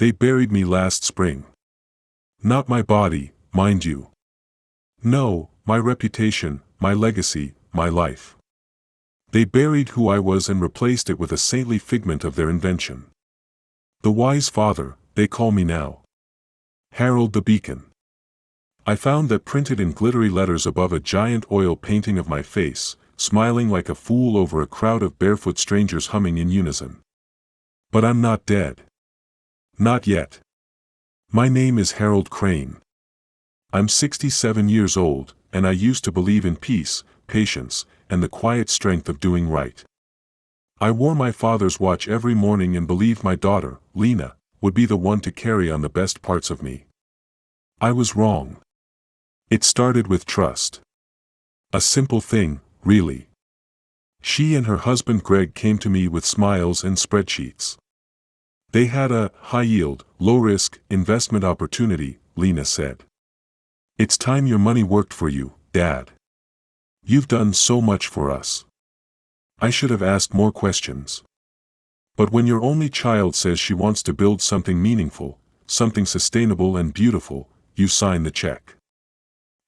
They buried me last spring. Not my body, mind you. No, my reputation, my legacy, my life. They buried who I was and replaced it with a saintly figment of their invention. The wise father, they call me now. Harold the Beacon. I found that printed in glittery letters above a giant oil painting of my face, smiling like a fool over a crowd of barefoot strangers humming in unison. But I'm not dead. Not yet. My name is Harold Crane. I'm 67 years old, and I used to believe in peace, patience, and the quiet strength of doing right. I wore my father's watch every morning and believed my daughter, Lena, would be the one to carry on the best parts of me. I was wrong. It started with trust. A simple thing, really. She and her husband Greg came to me with smiles and spreadsheets. They had a high-yield, low-risk investment opportunity, Lena said. It's time your money worked for you, Dad. You've done so much for us. I should have asked more questions. But when your only child says she wants to build something meaningful, something sustainable and beautiful, you sign the check.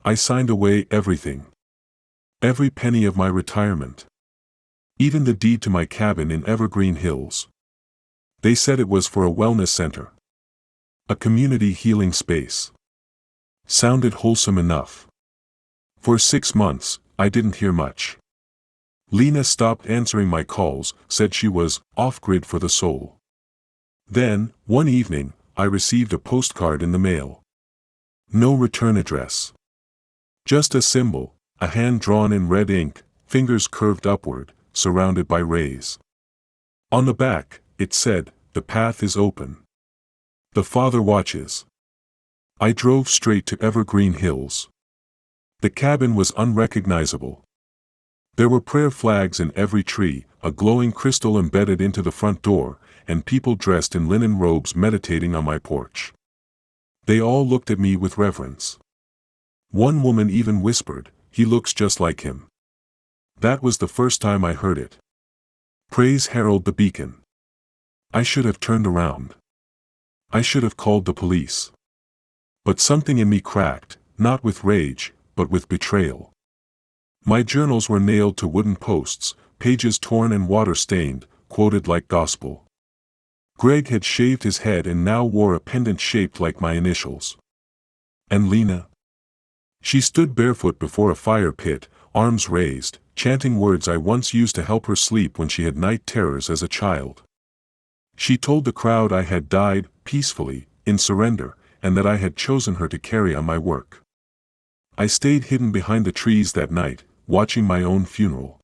I signed away everything. Every penny of my retirement. Even the deed to my cabin in Evergreen Hills. They said it was for a wellness center. A community healing space. Sounded wholesome enough. For 6 months, I didn't hear much. Lena stopped answering my calls, said she was off-grid for the soul. Then, one evening, I received a postcard in the mail. No return address. Just a symbol, a hand drawn in red ink, fingers curved upward, surrounded by rays. On the back, it said, "The path is open. The Father watches." I drove straight to Evergreen Hills. The cabin was unrecognizable. There were prayer flags in every tree, a glowing crystal embedded into the front door, and people dressed in linen robes meditating on my porch. They all looked at me with reverence. One woman even whispered, "He looks just like him." That was the first time I heard it. Praise Harold the Beacon. I should have turned around. I should have called the police. But something in me cracked, not with rage, but with betrayal. My journals were nailed to wooden posts, pages torn and water-stained, quoted like gospel. Greg had shaved his head and now wore a pendant shaped like my initials. And Lena? She stood barefoot before a fire pit, arms raised, chanting words I once used to help her sleep when she had night terrors as a child. She told the crowd I had died, peacefully, in surrender, and that I had chosen her to carry on my work. I stayed hidden behind the trees that night, watching my own funeral.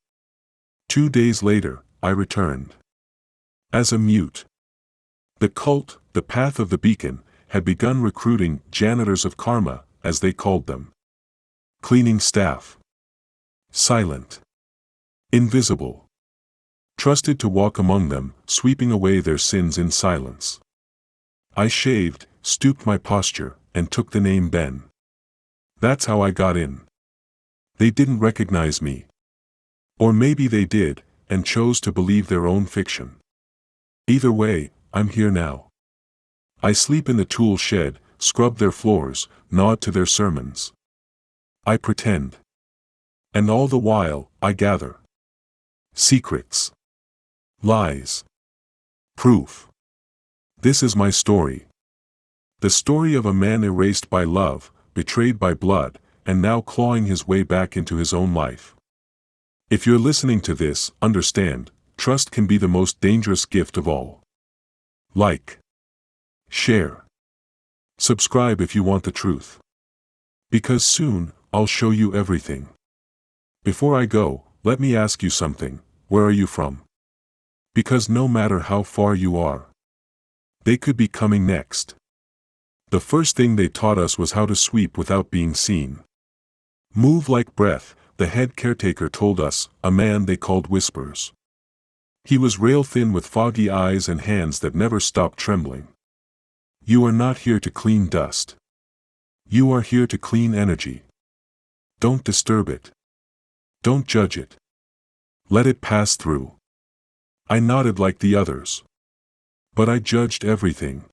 2 days later, I returned. As a mute. The cult, the Path of the Beacon, had begun recruiting janitors of karma, as they called them. Cleaning staff. Silent. Invisible. Trusted to walk among them, sweeping away their sins in silence. I shaved, stooped my posture, and took the name Ben. That's how I got in. They didn't recognize me. Or maybe they did, and chose to believe their own fiction. Either way, I'm here now. I sleep in the tool shed, scrub their floors, nod to their sermons. I pretend. And all the while, I gather. Secrets. Lies. Proof. This is my story. The story of a man erased by love, betrayed by blood, and now clawing his way back into his own life. If you're listening to this, understand, trust can be the most dangerous gift of all. Like. Share. Subscribe if you want the truth. Because soon, I'll show you everything. Before I go, let me ask you something. Where are you from? Because no matter how far you are, they could be coming next. The first thing they taught us was how to sweep without being seen. Move like breath, the head caretaker told us, a man they called Whispers. He was rail-thin with foggy eyes and hands that never stopped trembling. You are not here to clean dust. You are here to clean energy. Don't disturb it. Don't judge it. Let it pass through. I nodded like the others. But I judged everything.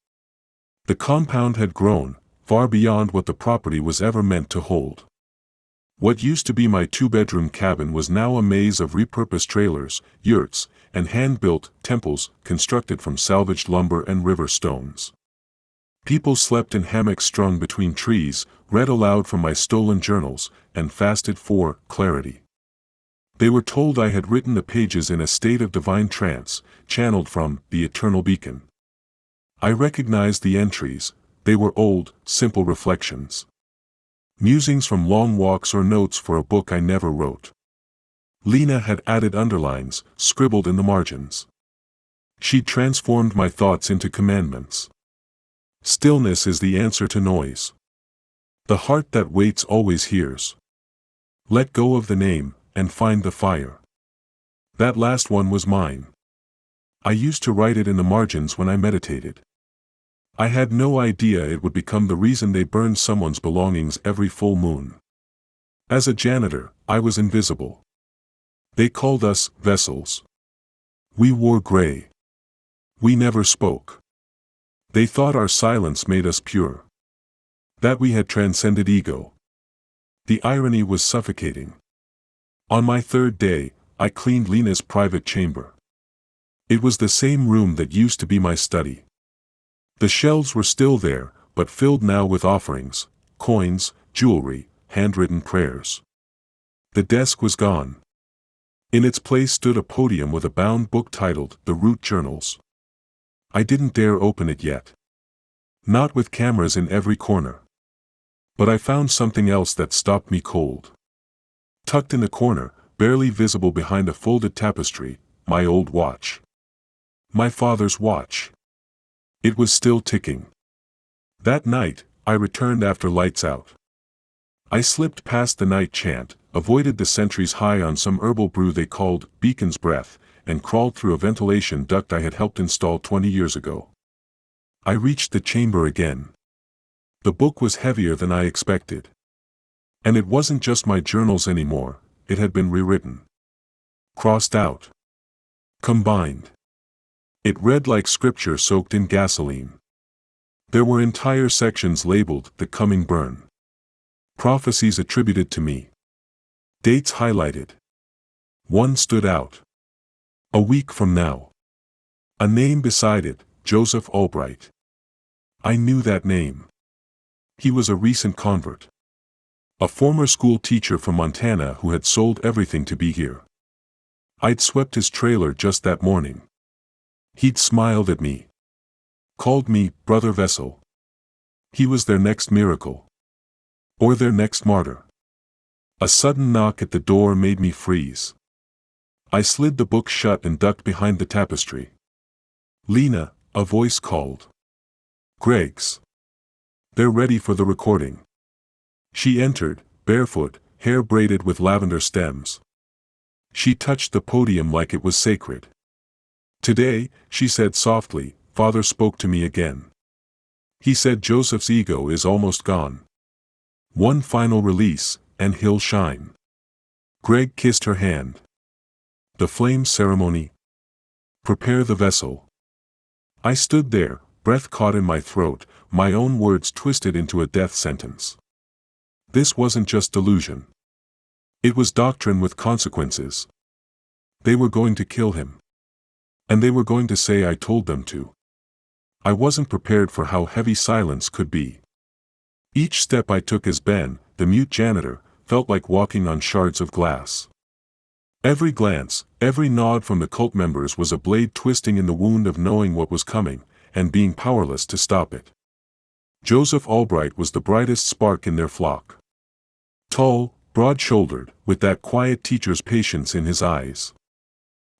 The compound had grown, far beyond what the property was ever meant to hold. What used to be my two-bedroom cabin was now a maze of repurposed trailers, yurts, and hand-built temples constructed from salvaged lumber and river stones. People slept in hammocks strung between trees, read aloud from my stolen journals, and fasted for clarity. They were told I had written the pages in a state of divine trance, channeled from the eternal beacon. I recognized the entries. They were old, simple reflections. Musings from long walks or notes for a book I never wrote. Lena had added underlines, scribbled in the margins. She'd transformed my thoughts into commandments. Stillness is the answer to noise. The heart that waits always hears. Let go of the name, and find the fire. That last one was mine. I used to write it in the margins when I meditated. I had no idea it would become the reason they burned someone's belongings every full moon. As a janitor, I was invisible. They called us vessels. We wore gray. We never spoke. They thought our silence made us pure. That we had transcended ego. The irony was suffocating. On my third day, I cleaned Lena's private chamber. It was the same room that used to be my study. The shelves were still there, but filled now with offerings, coins, jewelry, handwritten prayers. The desk was gone. In its place stood a podium with a bound book titled The Root Journals. I didn't dare open it yet. Not with cameras in every corner. But I found something else that stopped me cold. Tucked in the corner, barely visible behind a folded tapestry, my old watch. My father's watch. It was still ticking. That night, I returned after lights out. I slipped past the night chant, avoided the sentries high on some herbal brew they called Beacon's Breath, and crawled through a ventilation duct I had helped install 20 years ago. I reached the chamber again. The book was heavier than I expected. And it wasn't just my journals anymore, it had been rewritten. Crossed out. Combined. It read like scripture soaked in gasoline. There were entire sections labeled The Coming Burn. Prophecies attributed to me. Dates highlighted. One stood out. A week from now. A name beside it, Joseph Albright. I knew that name. He was a recent convert. A former school teacher from Montana who had sold everything to be here. I'd swept his trailer just that morning. He'd smiled at me. Called me Brother Vessel. He was their next miracle. Or their next martyr. A sudden knock at the door made me freeze. I slid the book shut and ducked behind the tapestry. Lena, a voice called. Greg's. They're ready for the recording. She entered, barefoot, hair braided with lavender stems. She touched the podium like it was sacred. Today, she said softly, Father spoke to me again. He said Joseph's ego is almost gone. One final release, and he'll shine. Greg kissed her hand. The flame ceremony. Prepare the vessel. I stood there, breath caught in my throat, my own words twisted into a death sentence. This wasn't just delusion. It was doctrine with consequences. They were going to kill him. And they were going to say I told them to. I wasn't prepared for how heavy silence could be. Each step I took as Ben, the mute janitor, felt like walking on shards of glass. Every glance, every nod from the cult members was a blade twisting in the wound of knowing what was coming, and being powerless to stop it. Joseph Albright was the brightest spark in their flock. Tall, broad-shouldered, with that quiet teacher's patience in his eyes.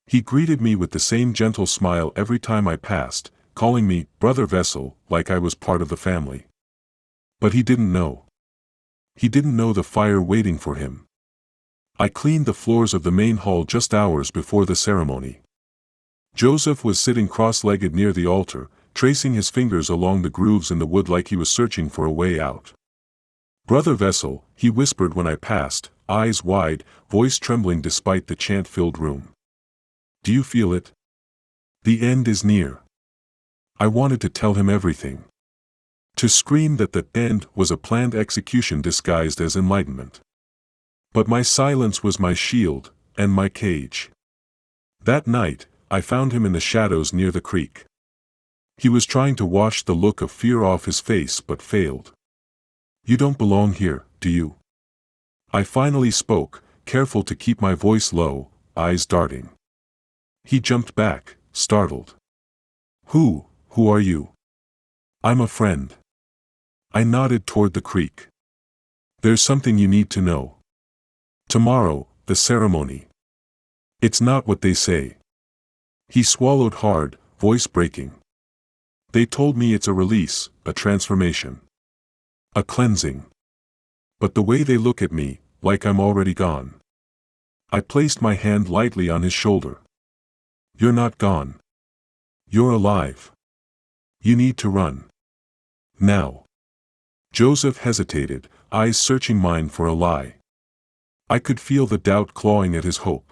He greeted me with the same gentle smile every time I passed, calling me Brother Vessel, like I was part of the family. But he didn't know. He didn't know the fire waiting for him. I cleaned the floors of the main hall just hours before the ceremony. Joseph was sitting cross-legged near the altar, tracing his fingers along the grooves in the wood like he was searching for a way out. Brother Vessel, he whispered when I passed, eyes wide, voice trembling despite the chant-filled room. Do you feel it? The end is near. I wanted to tell him everything. To scream that the end was a planned execution disguised as enlightenment. But my silence was my shield, and my cage. That night, I found him in the shadows near the creek. He was trying to wash the look of fear off his face but failed. "You don't belong here, do you?" I finally spoke, careful to keep my voice low, eyes darting. He jumped back, startled. Who are you?" "I'm a friend." I nodded toward the creek. "There's something you need to know. Tomorrow, the ceremony. It's not what they say." He swallowed hard, voice breaking. "They told me it's a release, a transformation. A cleansing. But the way they look at me, like I'm already gone." I placed my hand lightly on his shoulder. "You're not gone. You're alive. You need to run. Now." Joseph hesitated, eyes searching mine for a lie. I could feel the doubt clawing at his hope.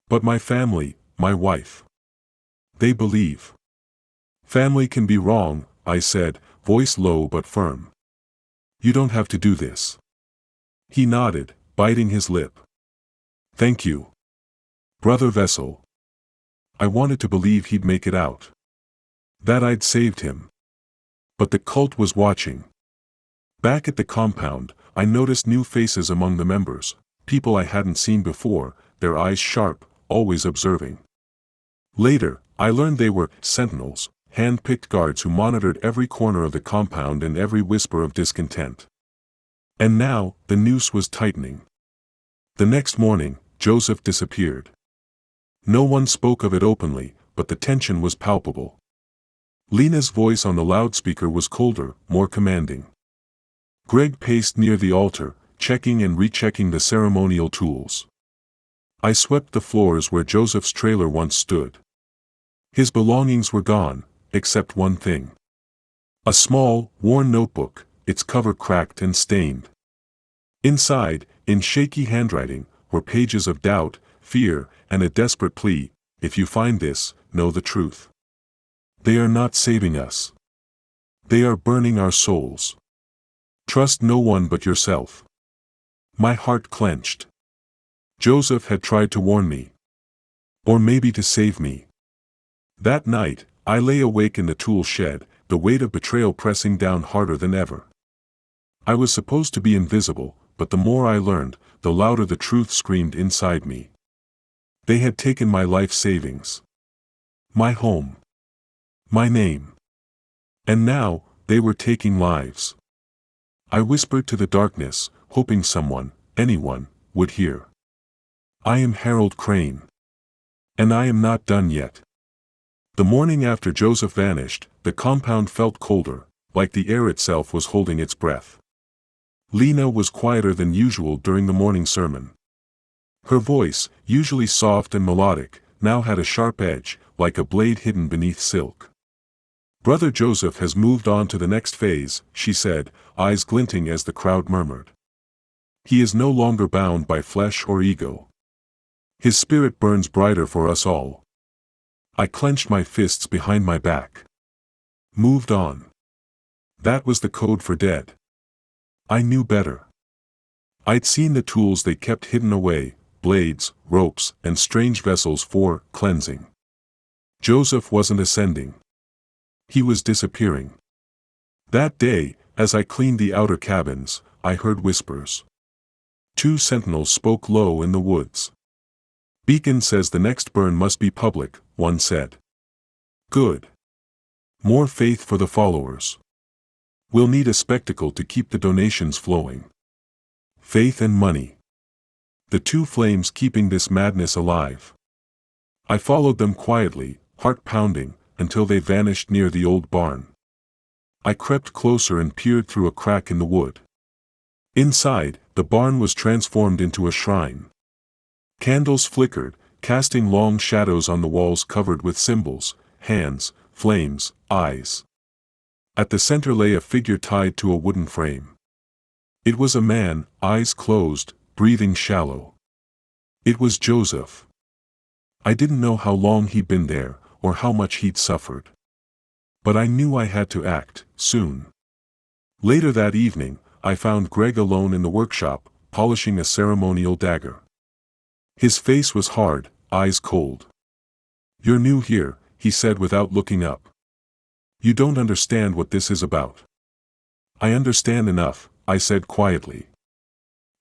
"But my family, my wife. They believe." "Family can be wrong," I said, voice low but firm. "You don't have to do this." He nodded, biting his lip. "Thank you, Brother Vessel." I wanted to believe he'd make it out. That I'd saved him. But the cult was watching. Back at the compound, I noticed new faces among the members, people I hadn't seen before, their eyes sharp, always observing. Later, I learned they were sentinels, hand-picked guards who monitored every corner of the compound and every whisper of discontent. And now, the noose was tightening. The next morning, Joseph disappeared. No one spoke of it openly, but the tension was palpable. Lena's voice on the loudspeaker was colder, more commanding. Greg paced near the altar, checking and rechecking the ceremonial tools. I swept the floors where Joseph's trailer once stood. His belongings were gone, except one thing. A small, worn notebook, its cover cracked and stained. Inside, in shaky handwriting, were pages of doubt, fear, and a desperate plea: "If you find this, know the truth. They are not saving us. They are burning our souls. Trust no one but yourself." My heart clenched. Joseph had tried to warn me. Or maybe to save me. That night, I lay awake in the tool shed, the weight of betrayal pressing down harder than ever. I was supposed to be invisible, but the more I learned, the louder the truth screamed inside me. They had taken my life savings. My home. My name. And now, they were taking lives. I whispered to the darkness, hoping someone, anyone, would hear. "I am Harold Crane. And I am not done yet." The morning after Joseph vanished, the compound felt colder, like the air itself was holding its breath. Lena was quieter than usual during the morning sermon. Her voice, usually soft and melodic, now had a sharp edge, like a blade hidden beneath silk. "Brother Joseph has moved on to the next phase," she said, eyes glinting as the crowd murmured. "He is no longer bound by flesh or ego. His spirit burns brighter for us all." I clenched my fists behind my back. Moved on. That was the code for dead. I knew better. I'd seen the tools they kept hidden away, blades, ropes, and strange vessels for cleansing. Joseph wasn't ascending. He was disappearing. That day, as I cleaned the outer cabins, I heard whispers. 2 sentinels spoke low in the woods. "Beacon says the next burn must be public," one said. "Good. More faith for the followers. We'll need a spectacle to keep the donations flowing. Faith and money. The 2 flames keeping this madness alive." I followed them quietly, heart pounding, until they vanished near the old barn. I crept closer and peered through a crack in the wood. Inside, the barn was transformed into a shrine. Candles flickered, casting long shadows on the walls covered with symbols, hands, flames, eyes. At the center lay a figure tied to a wooden frame. It was a man, eyes closed, breathing shallow. It was Joseph. I didn't know how long he'd been there, or how much he'd suffered. But I knew I had to act, soon. Later that evening, I found Greg alone in the workshop, polishing a ceremonial dagger. His face was hard, eyes cold. "You're new here," he said without looking up. "You don't understand what this is about." "I understand enough," I said quietly.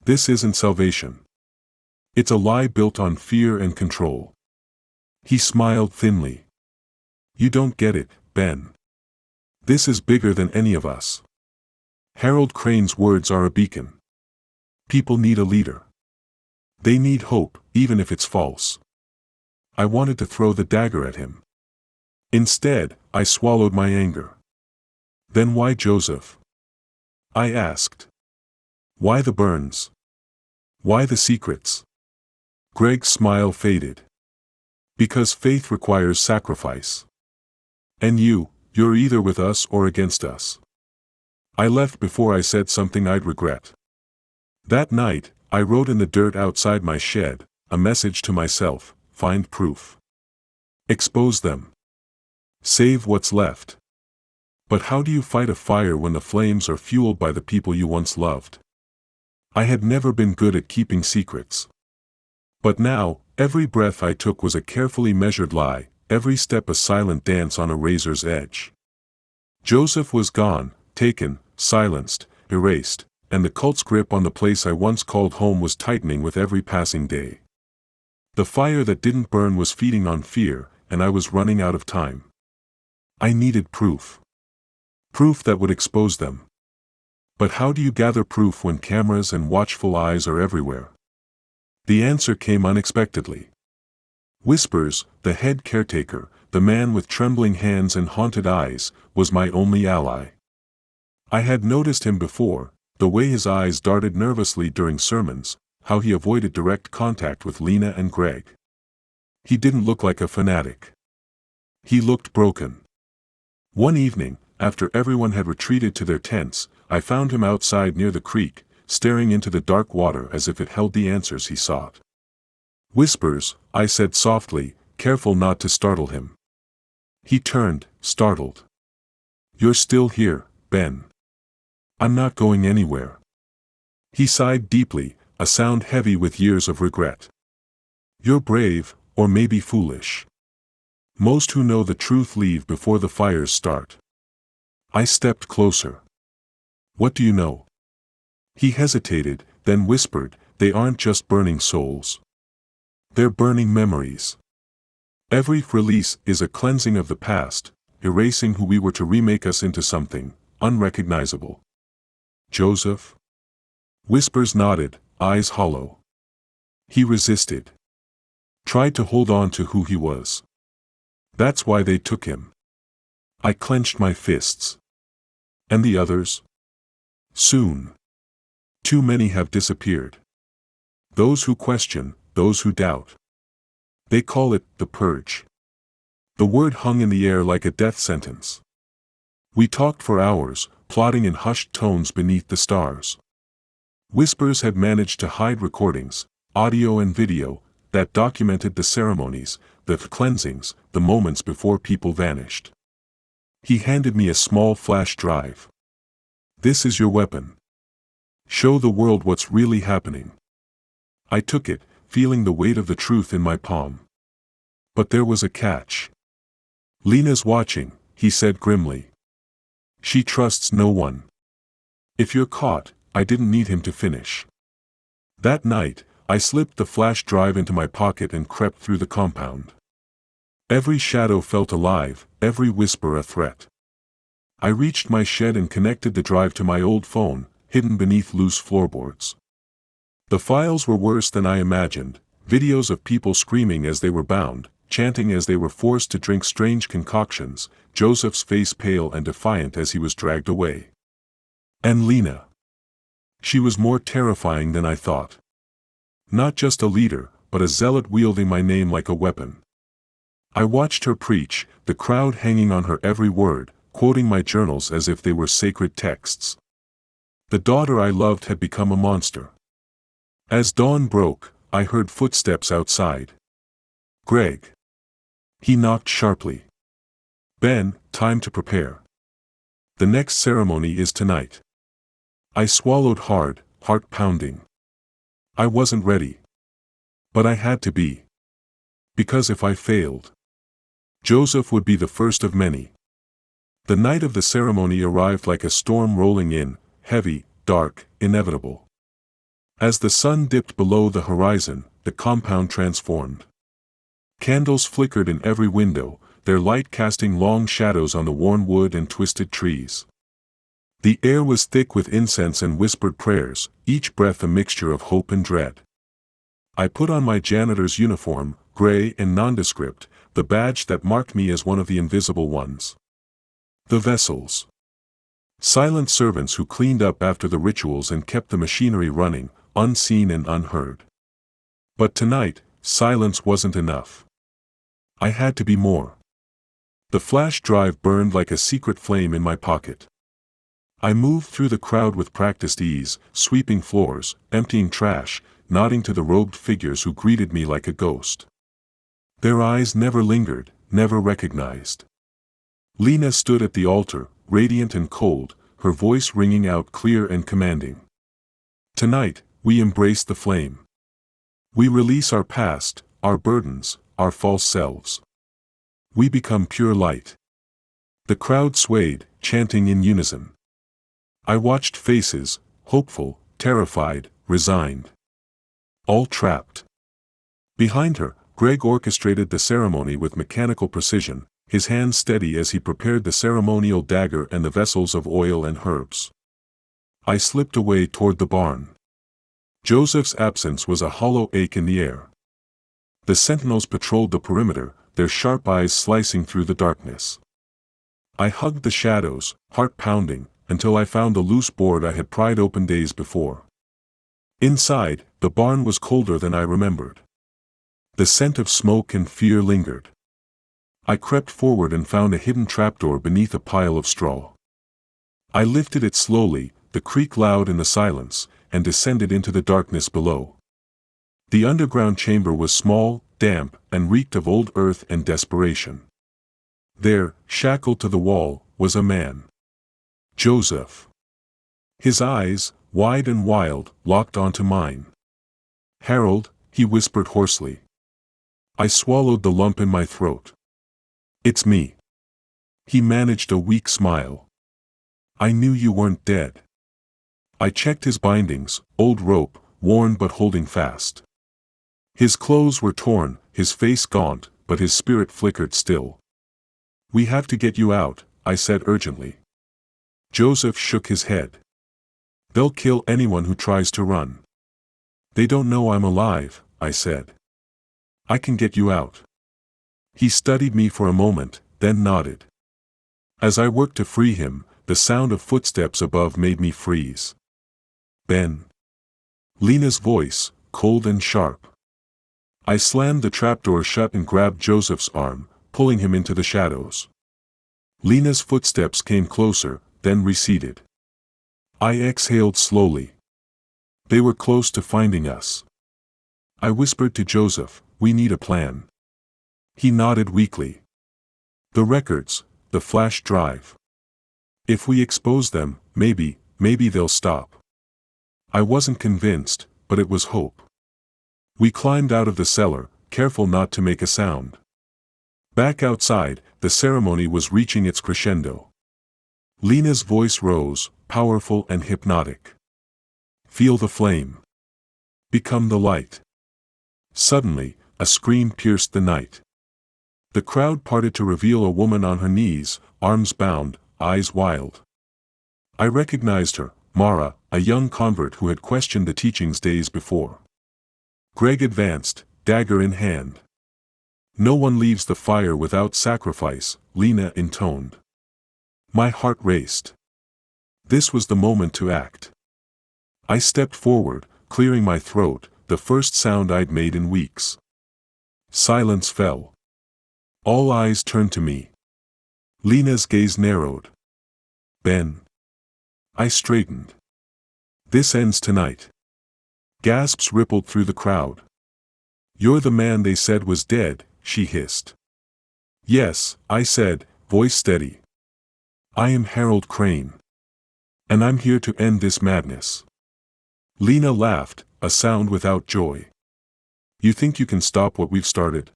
"This isn't salvation. It's a lie built on fear and control." He smiled thinly. "You don't get it, Ben. This is bigger than any of us. Harold Crane's words are a beacon. People need a leader. They need hope, even if it's false." I wanted to throw the dagger at him. Instead, I swallowed my anger. "Then why Joseph?" I asked. "Why the burns? Why the secrets?" Greg's smile faded. "Because faith requires sacrifice. And you're either with us or against us." I left before I said something I'd regret. That night, I wrote in the dirt outside my shed, a message to myself: find proof. Expose them. Save what's left. But how do you fight a fire when the flames are fueled by the people you once loved? I had never been good at keeping secrets. But now, every breath I took was a carefully measured lie, every step a silent dance on a razor's edge. Joseph was gone, taken, silenced, erased, and the cult's grip on the place I once called home was tightening with every passing day. The fire that didn't burn was feeding on fear, and I was running out of time. I needed proof. Proof that would expose them. But how do you gather proof when cameras and watchful eyes are everywhere? The answer came unexpectedly. Whispers, the head caretaker, the man with trembling hands and haunted eyes, was my only ally. I had noticed him before, the way his eyes darted nervously during sermons, how he avoided direct contact with Lena and Greg. He didn't look like a fanatic. He looked broken. One evening, after everyone had retreated to their tents, I found him outside near the creek, staring into the dark water as if it held the answers he sought. "Whispers," I said softly, careful not to startle him. He turned, startled. "You're still here, Ben." "I'm not going anywhere." He sighed deeply, a sound heavy with years of regret. "You're brave, or maybe foolish. Most who know the truth leave before the fires start." I stepped closer. "What do you know?" He hesitated, then whispered, "They aren't just burning souls. They're burning memories. Every release is a cleansing of the past, erasing who we were to remake us into something unrecognizable." "Joseph?" Whispers nodded, eyes hollow. "He resisted. Tried to hold on to who he was. That's why they took him." I clenched my fists. "And the others?" "Soon. Too many have disappeared. Those who question, those who doubt. They call it the purge." The word hung in the air like a death sentence. We talked for hours, plotting in hushed tones beneath the stars. Whispers had managed to hide recordings, audio and video, that documented the ceremonies, the cleansings, the moments before people vanished. He handed me a small flash drive. "This is your weapon. Show the world what's really happening." I took it, feeling the weight of the truth in my palm. But there was a catch. "Lena's watching," he said grimly. "She trusts no one. If you're caught," I didn't need him to finish. That night, I slipped the flash drive into my pocket and crept through the compound. Every shadow felt alive, every whisper a threat. I reached my shed and connected the drive to my old phone, hidden beneath loose floorboards. The files were worse than I imagined, videos of people screaming as they were bound, chanting as they were forced to drink strange concoctions, Joseph's face pale and defiant as he was dragged away. And Lena. She was more terrifying than I thought. Not just a leader, but a zealot wielding my name like a weapon. I watched her preach, the crowd hanging on her every word, quoting my journals as if they were sacred texts. The daughter I loved had become a monster. As dawn broke, I heard footsteps outside. "Greg." He knocked sharply. "Ben, time to prepare. The next ceremony is tonight." I swallowed hard, heart pounding. I wasn't ready. But I had to be. Because if I failed, Joseph would be the first of many. The night of the ceremony arrived like a storm rolling in, heavy, dark, inevitable. As the sun dipped below the horizon, the compound transformed. Candles flickered in every window, their light casting long shadows on the worn wood and twisted trees. The air was thick with incense and whispered prayers, each breath a mixture of hope and dread. I put on my janitor's uniform, gray and nondescript, the badge that marked me as one of the invisible ones. The vessels. Silent servants who cleaned up after the rituals and kept the machinery running, unseen and unheard. But tonight, silence wasn't enough. I had to be more. The flash drive burned like a secret flame in my pocket. I moved through the crowd with practiced ease, sweeping floors, emptying trash, nodding to the robed figures who greeted me like a ghost. Their eyes never lingered, never recognized. Lena stood at the altar, radiant and cold, her voice ringing out clear and commanding. Tonight, we embrace the flame. We release our past, our burdens, our false selves. We become pure light. The crowd swayed, chanting in unison. I watched faces, hopeful, terrified, resigned. All trapped. Behind her, Greg orchestrated the ceremony with mechanical precision, his hands steady as he prepared the ceremonial dagger and the vessels of oil and herbs. I slipped away toward the barn. Joseph's absence was a hollow ache in the air. The sentinels patrolled the perimeter, their sharp eyes slicing through the darkness. I hugged the shadows, heart pounding, until I found the loose board I had pried open days before. Inside, the barn was colder than I remembered. The scent of smoke and fear lingered. I crept forward and found a hidden trapdoor beneath a pile of straw. I lifted it slowly, the creak loud in the silence, and descended into the darkness below. The underground chamber was small, damp, and reeked of old earth and desperation. There, shackled to the wall, was a man. Joseph. His eyes, wide and wild, locked onto mine. "Harold," he whispered hoarsely. I swallowed the lump in my throat. "It's me." He managed a weak smile. "I knew you weren't dead." I checked his bindings, old rope, worn but holding fast. His clothes were torn, his face gaunt, but his spirit flickered still. "We have to get you out," I said urgently. Joseph shook his head. "They'll kill anyone who tries to run." "They don't know I'm alive," I said. "I can get you out." He studied me for a moment, then nodded. As I worked to free him, the sound of footsteps above made me freeze. "Ben." Lena's voice, cold and sharp. I slammed the trapdoor shut and grabbed Joseph's arm, pulling him into the shadows. Lena's footsteps came closer, then receded. I exhaled slowly. They were close to finding us. I whispered to Joseph, "We need a plan." He nodded weakly. "The records, the flash drive. If we expose them, maybe they'll stop." I wasn't convinced, but it was hope. We climbed out of the cellar, careful not to make a sound. Back outside, the ceremony was reaching its crescendo. Lena's voice rose, powerful and hypnotic. "Feel the flame. Become the light." Suddenly, a scream pierced the night. The crowd parted to reveal a woman on her knees, arms bound, eyes wild. I recognized her, Mara, a young convert who had questioned the teachings days before. Greg advanced, dagger in hand. "No one leaves the fire without sacrifice," Lena intoned. My heart raced. This was the moment to act. I stepped forward, clearing my throat, the first sound I'd made in weeks. Silence fell. All eyes turned to me. Lena's gaze narrowed. "Ben." I straightened. "This ends tonight." Gasps rippled through the crowd. "You're the man they said was dead," she hissed. "Yes," I said, voice steady. "I am Harold Crane." And I'm here to end this madness. Lena laughed, a sound without joy. You think you can stop what we've started?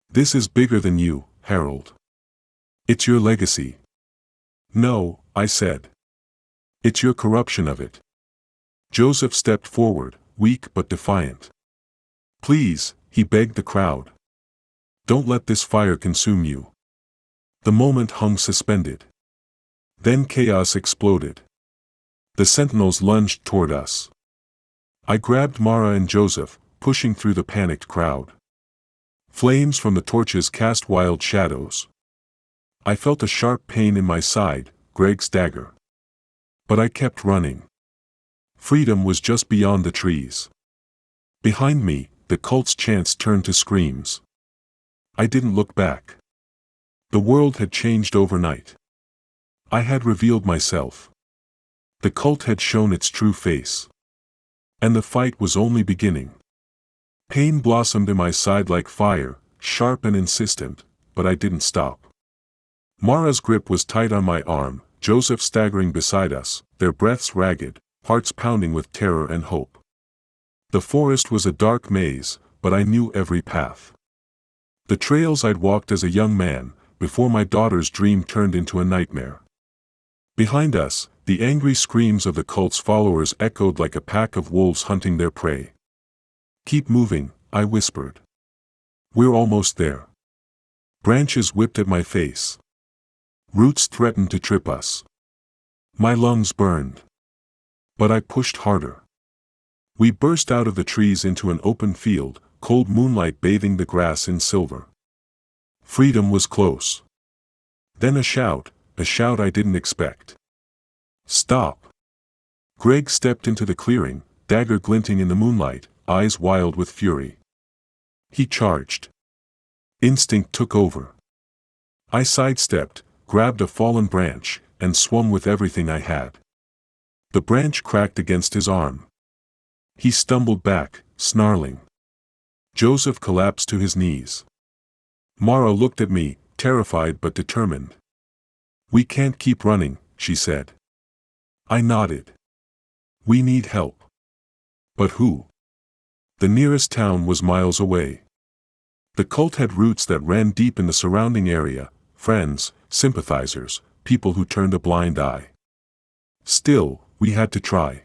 This is bigger than you, Harold. It's your legacy. No, I said. It's your corruption of it. Joseph stepped forward, weak but defiant. Please, he begged the crowd. Don't let this fire consume you. The moment hung suspended. Then chaos exploded. The sentinels lunged toward us. I grabbed Mara and Joseph, pushing through the panicked crowd. Flames from the torches cast wild shadows. I felt a sharp pain in my side, Greg's dagger. But I kept running. Freedom was just beyond the trees. Behind me, the cult's chants turned to screams. I didn't look back. The world had changed overnight. I had revealed myself. The cult had shown its true face. And the fight was only beginning. Pain blossomed in my side like fire, sharp and insistent, but I didn't stop. Mara's grip was tight on my arm, Joseph staggering beside us, their breaths ragged, hearts pounding with terror and hope. The forest was a dark maze, but I knew every path. The trails I'd walked as a young man, before my daughter's dream turned into a nightmare. Behind us, the angry screams of the cult's followers echoed like a pack of wolves hunting their prey. Keep moving, I whispered. We're almost there. Branches whipped at my face. Roots threatened to trip us. My lungs burned. But I pushed harder. We burst out of the trees into an open field, cold moonlight bathing the grass in silver. Freedom was close. Then a shout I didn't expect. Stop! Greg stepped into the clearing, dagger glinting in the moonlight, eyes wild with fury. He charged. Instinct took over. I sidestepped, grabbed a fallen branch, and swung with everything I had. The branch cracked against his arm. He stumbled back, snarling. Joseph collapsed to his knees. Mara looked at me, terrified but determined. We can't keep running, she said. I nodded. We need help. But who? The nearest town was miles away. The cult had roots that ran deep in the surrounding area, friends, sympathizers, people who turned a blind eye. Still, we had to try.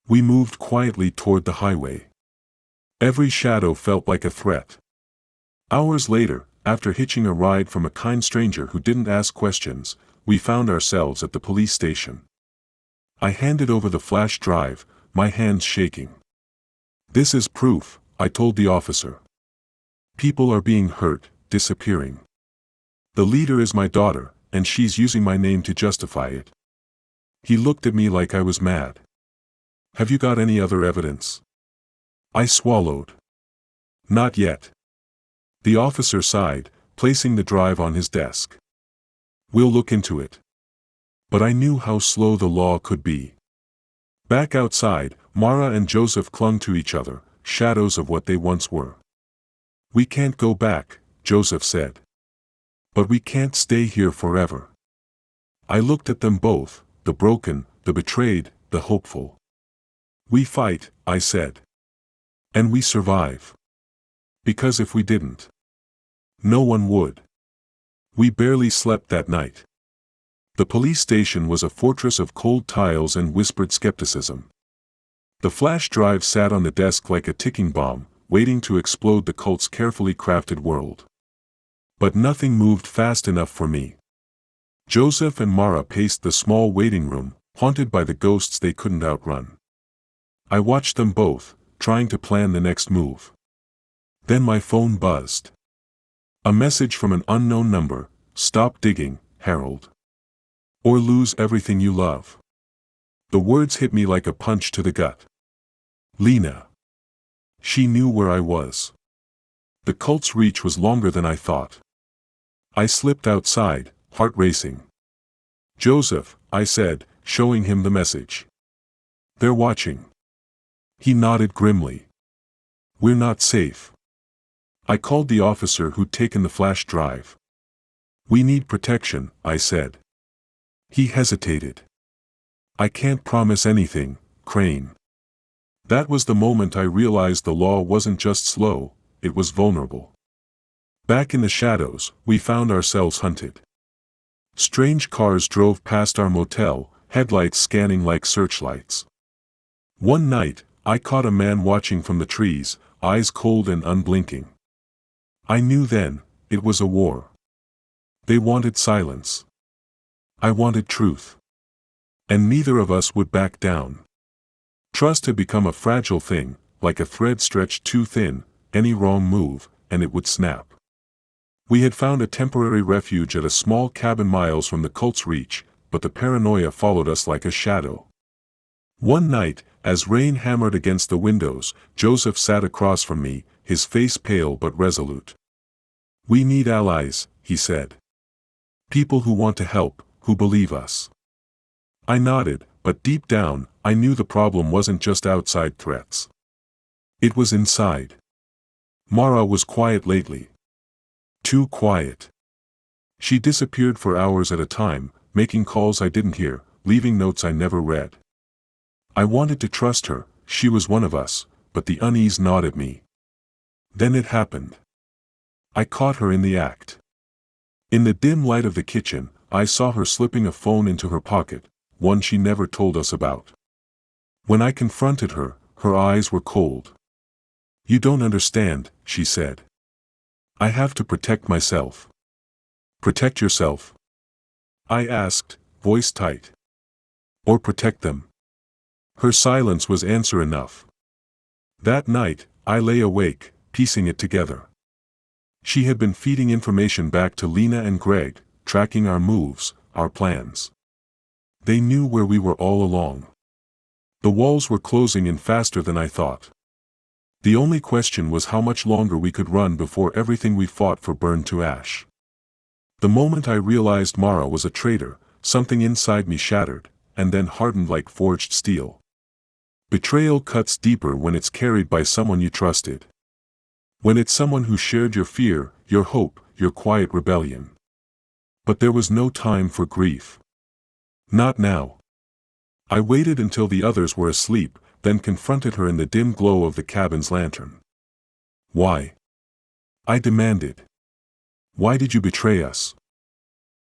We moved quietly toward the highway. Every shadow felt like a threat. Hours later, after hitching a ride from a kind stranger who didn't ask questions, we found ourselves at the police station. I handed over the flash drive, my hands shaking. This is proof, I told the officer. People are being hurt, disappearing. The leader is my daughter, and she's using my name to justify it. He looked at me like I was mad. Have you got any other evidence? I swallowed. Not yet. The officer sighed, placing the drive on his desk. We'll look into it. But I knew how slow the law could be. Back outside, Mara and Joseph clung to each other, shadows of what they once were. We can't go back, Joseph said. But we can't stay here forever. I looked at them both, the broken, the betrayed, the hopeful. We fight, I said. And we survive. Because if we didn't, no one would. We barely slept that night. The police station was a fortress of cold tiles and whispered skepticism. The flash drive sat on the desk like a ticking bomb, waiting to explode the cult's carefully crafted world. But nothing moved fast enough for me. Joseph and Mara paced the small waiting room, haunted by the ghosts they couldn't outrun. I watched them both, trying to plan the next move. Then my phone buzzed. A message from an unknown number: "Stop digging, Harold. Or lose everything you love." The words hit me like a punch to the gut. Lena. She knew where I was. The cult's reach was longer than I thought. I slipped outside, heart racing. "Joseph," I said, showing him the message. "They're watching." He nodded grimly. "We're not safe." I called the officer who'd taken the flash drive. "We need protection," I said. He hesitated. I can't promise anything, Crane. That was the moment I realized the law wasn't just slow, it was vulnerable. Back in the shadows, we found ourselves hunted. Strange cars drove past our motel, headlights scanning like searchlights. One night, I caught a man watching from the trees, eyes cold and unblinking. I knew then, it was a war. They wanted silence. I wanted truth. And neither of us would back down. Trust had become a fragile thing, like a thread stretched too thin, any wrong move, and it would snap. We had found a temporary refuge at a small cabin miles from the cult's reach, but the paranoia followed us like a shadow. One night, as rain hammered against the windows, Joseph sat across from me, his face pale but resolute. "We need allies," he said. "People who want to help, who believe us." I nodded, but deep down, I knew the problem wasn't just outside threats. It was inside. Mara was quiet lately. Too quiet. She disappeared for hours at a time, making calls I didn't hear, leaving notes I never read. I wanted to trust her, she was one of us, but the unease gnawed at me. Then it happened. I caught her in the act. In the dim light of the kitchen, I saw her slipping a phone into her pocket, one she never told us about. When I confronted her, her eyes were cold. "You don't understand," she said. "I have to protect myself." "Protect yourself?" I asked, voice tight. "Or protect them?" Her silence was answer enough. That night, I lay awake, piecing it together. She had been feeding information back to Lena and Greg, tracking our moves, our plans. They knew where we were all along. The walls were closing in faster than I thought. The only question was how much longer we could run before everything we fought for burned to ash. The moment I realized Mara was a traitor, something inside me shattered, and then hardened like forged steel. Betrayal cuts deeper when it's carried by someone you trusted. When it's someone who shared your fear, your hope, your quiet rebellion. But there was no time for grief. Not now. I waited until the others were asleep, then confronted her in the dim glow of the cabin's lantern. "Why?" I demanded. "Why did you betray us?"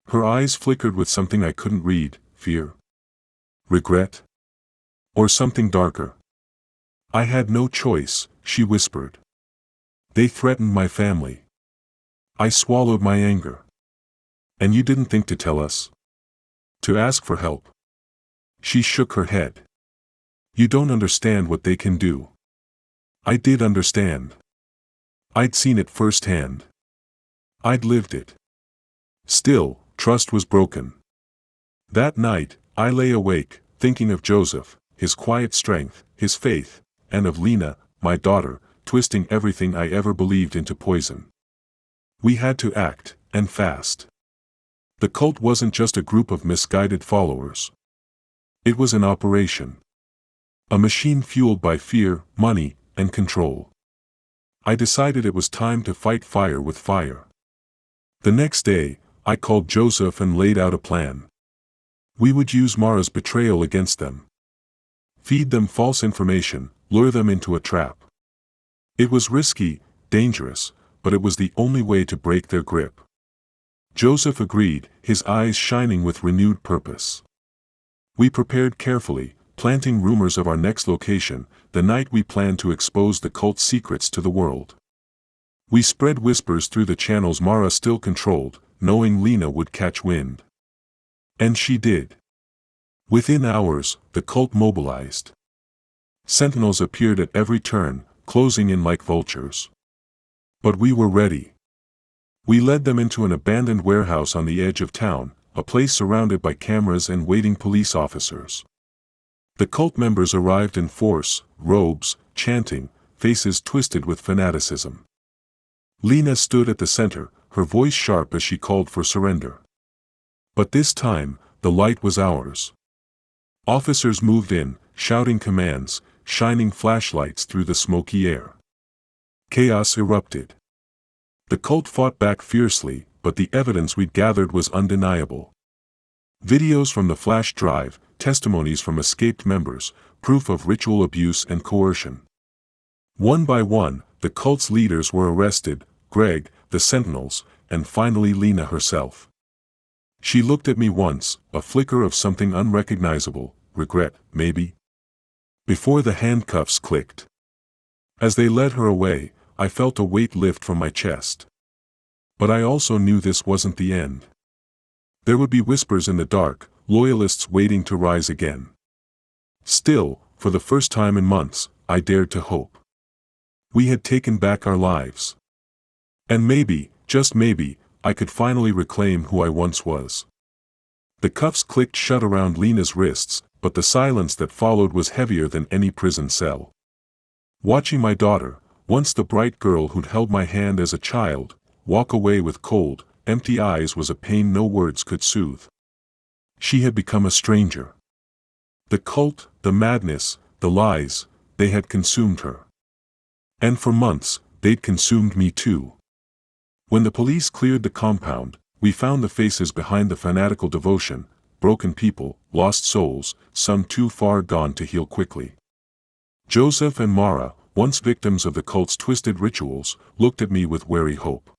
Her eyes flickered with something I couldn't read, fear? Regret? Or something darker? "I had no choice," she whispered. "They threatened my family." I swallowed my anger. "And you didn't think to tell us? To ask for help?" She shook her head. "You don't understand what they can do." I did understand. I'd seen it firsthand. I'd lived it. Still, trust was broken. That night, I lay awake, thinking of Joseph, his quiet strength, his faith, and of Lena, my daughter, twisting everything I ever believed into poison. We had to act, and fast. The cult wasn't just a group of misguided followers. It was an operation. A machine fueled by fear, money, and control. I decided it was time to fight fire with fire. The next day, I called Joseph and laid out a plan. We would use Mara's betrayal against them. Feed them false information, lure them into a trap. It was risky, dangerous, but it was the only way to break their grip. Joseph agreed, his eyes shining with renewed purpose. We prepared carefully, planting rumors of our next location, the night we planned to expose the cult's secrets to the world. We spread whispers through the channels Mara still controlled, knowing Lena would catch wind. And she did. Within hours, the cult mobilized. Sentinels appeared at every turn, closing in like vultures. But we were ready. We led them into an abandoned warehouse on the edge of town, a place surrounded by cameras and waiting police officers. The cult members arrived in force, robes, chanting, faces twisted with fanaticism. Lena stood at the center, her voice sharp as she called for surrender. But this time, the light was ours. Officers moved in, shouting commands, shining flashlights through the smoky air. Chaos erupted. The cult fought back fiercely, but the evidence we'd gathered was undeniable. Videos from the flash drive, testimonies from escaped members, proof of ritual abuse and coercion. One by one, the cult's leaders were arrested, Greg, the Sentinels, and finally Lena herself. She looked at me once, a flicker of something unrecognizable, regret, maybe. Before the handcuffs clicked. As they led her away, I felt a weight lift from my chest. But I also knew this wasn't the end. There would be whispers in the dark, loyalists waiting to rise again. Still, for the first time in months, I dared to hope. We had taken back our lives. And maybe, just maybe, I could finally reclaim who I once was. The cuffs clicked shut around Lena's wrists, but the silence that followed was heavier than any prison cell. Watching my daughter, once the bright girl who'd held my hand as a child, walk away with cold, empty eyes was a pain no words could soothe. She had become a stranger. The cult, the madness, the lies, they had consumed her. And for months, they'd consumed me too. When the police cleared the compound, we found the faces behind the fanatical devotion, broken people, lost souls, some too far gone to heal quickly. Joseph and Mara, once victims of the cult's twisted rituals, looked at me with wary hope.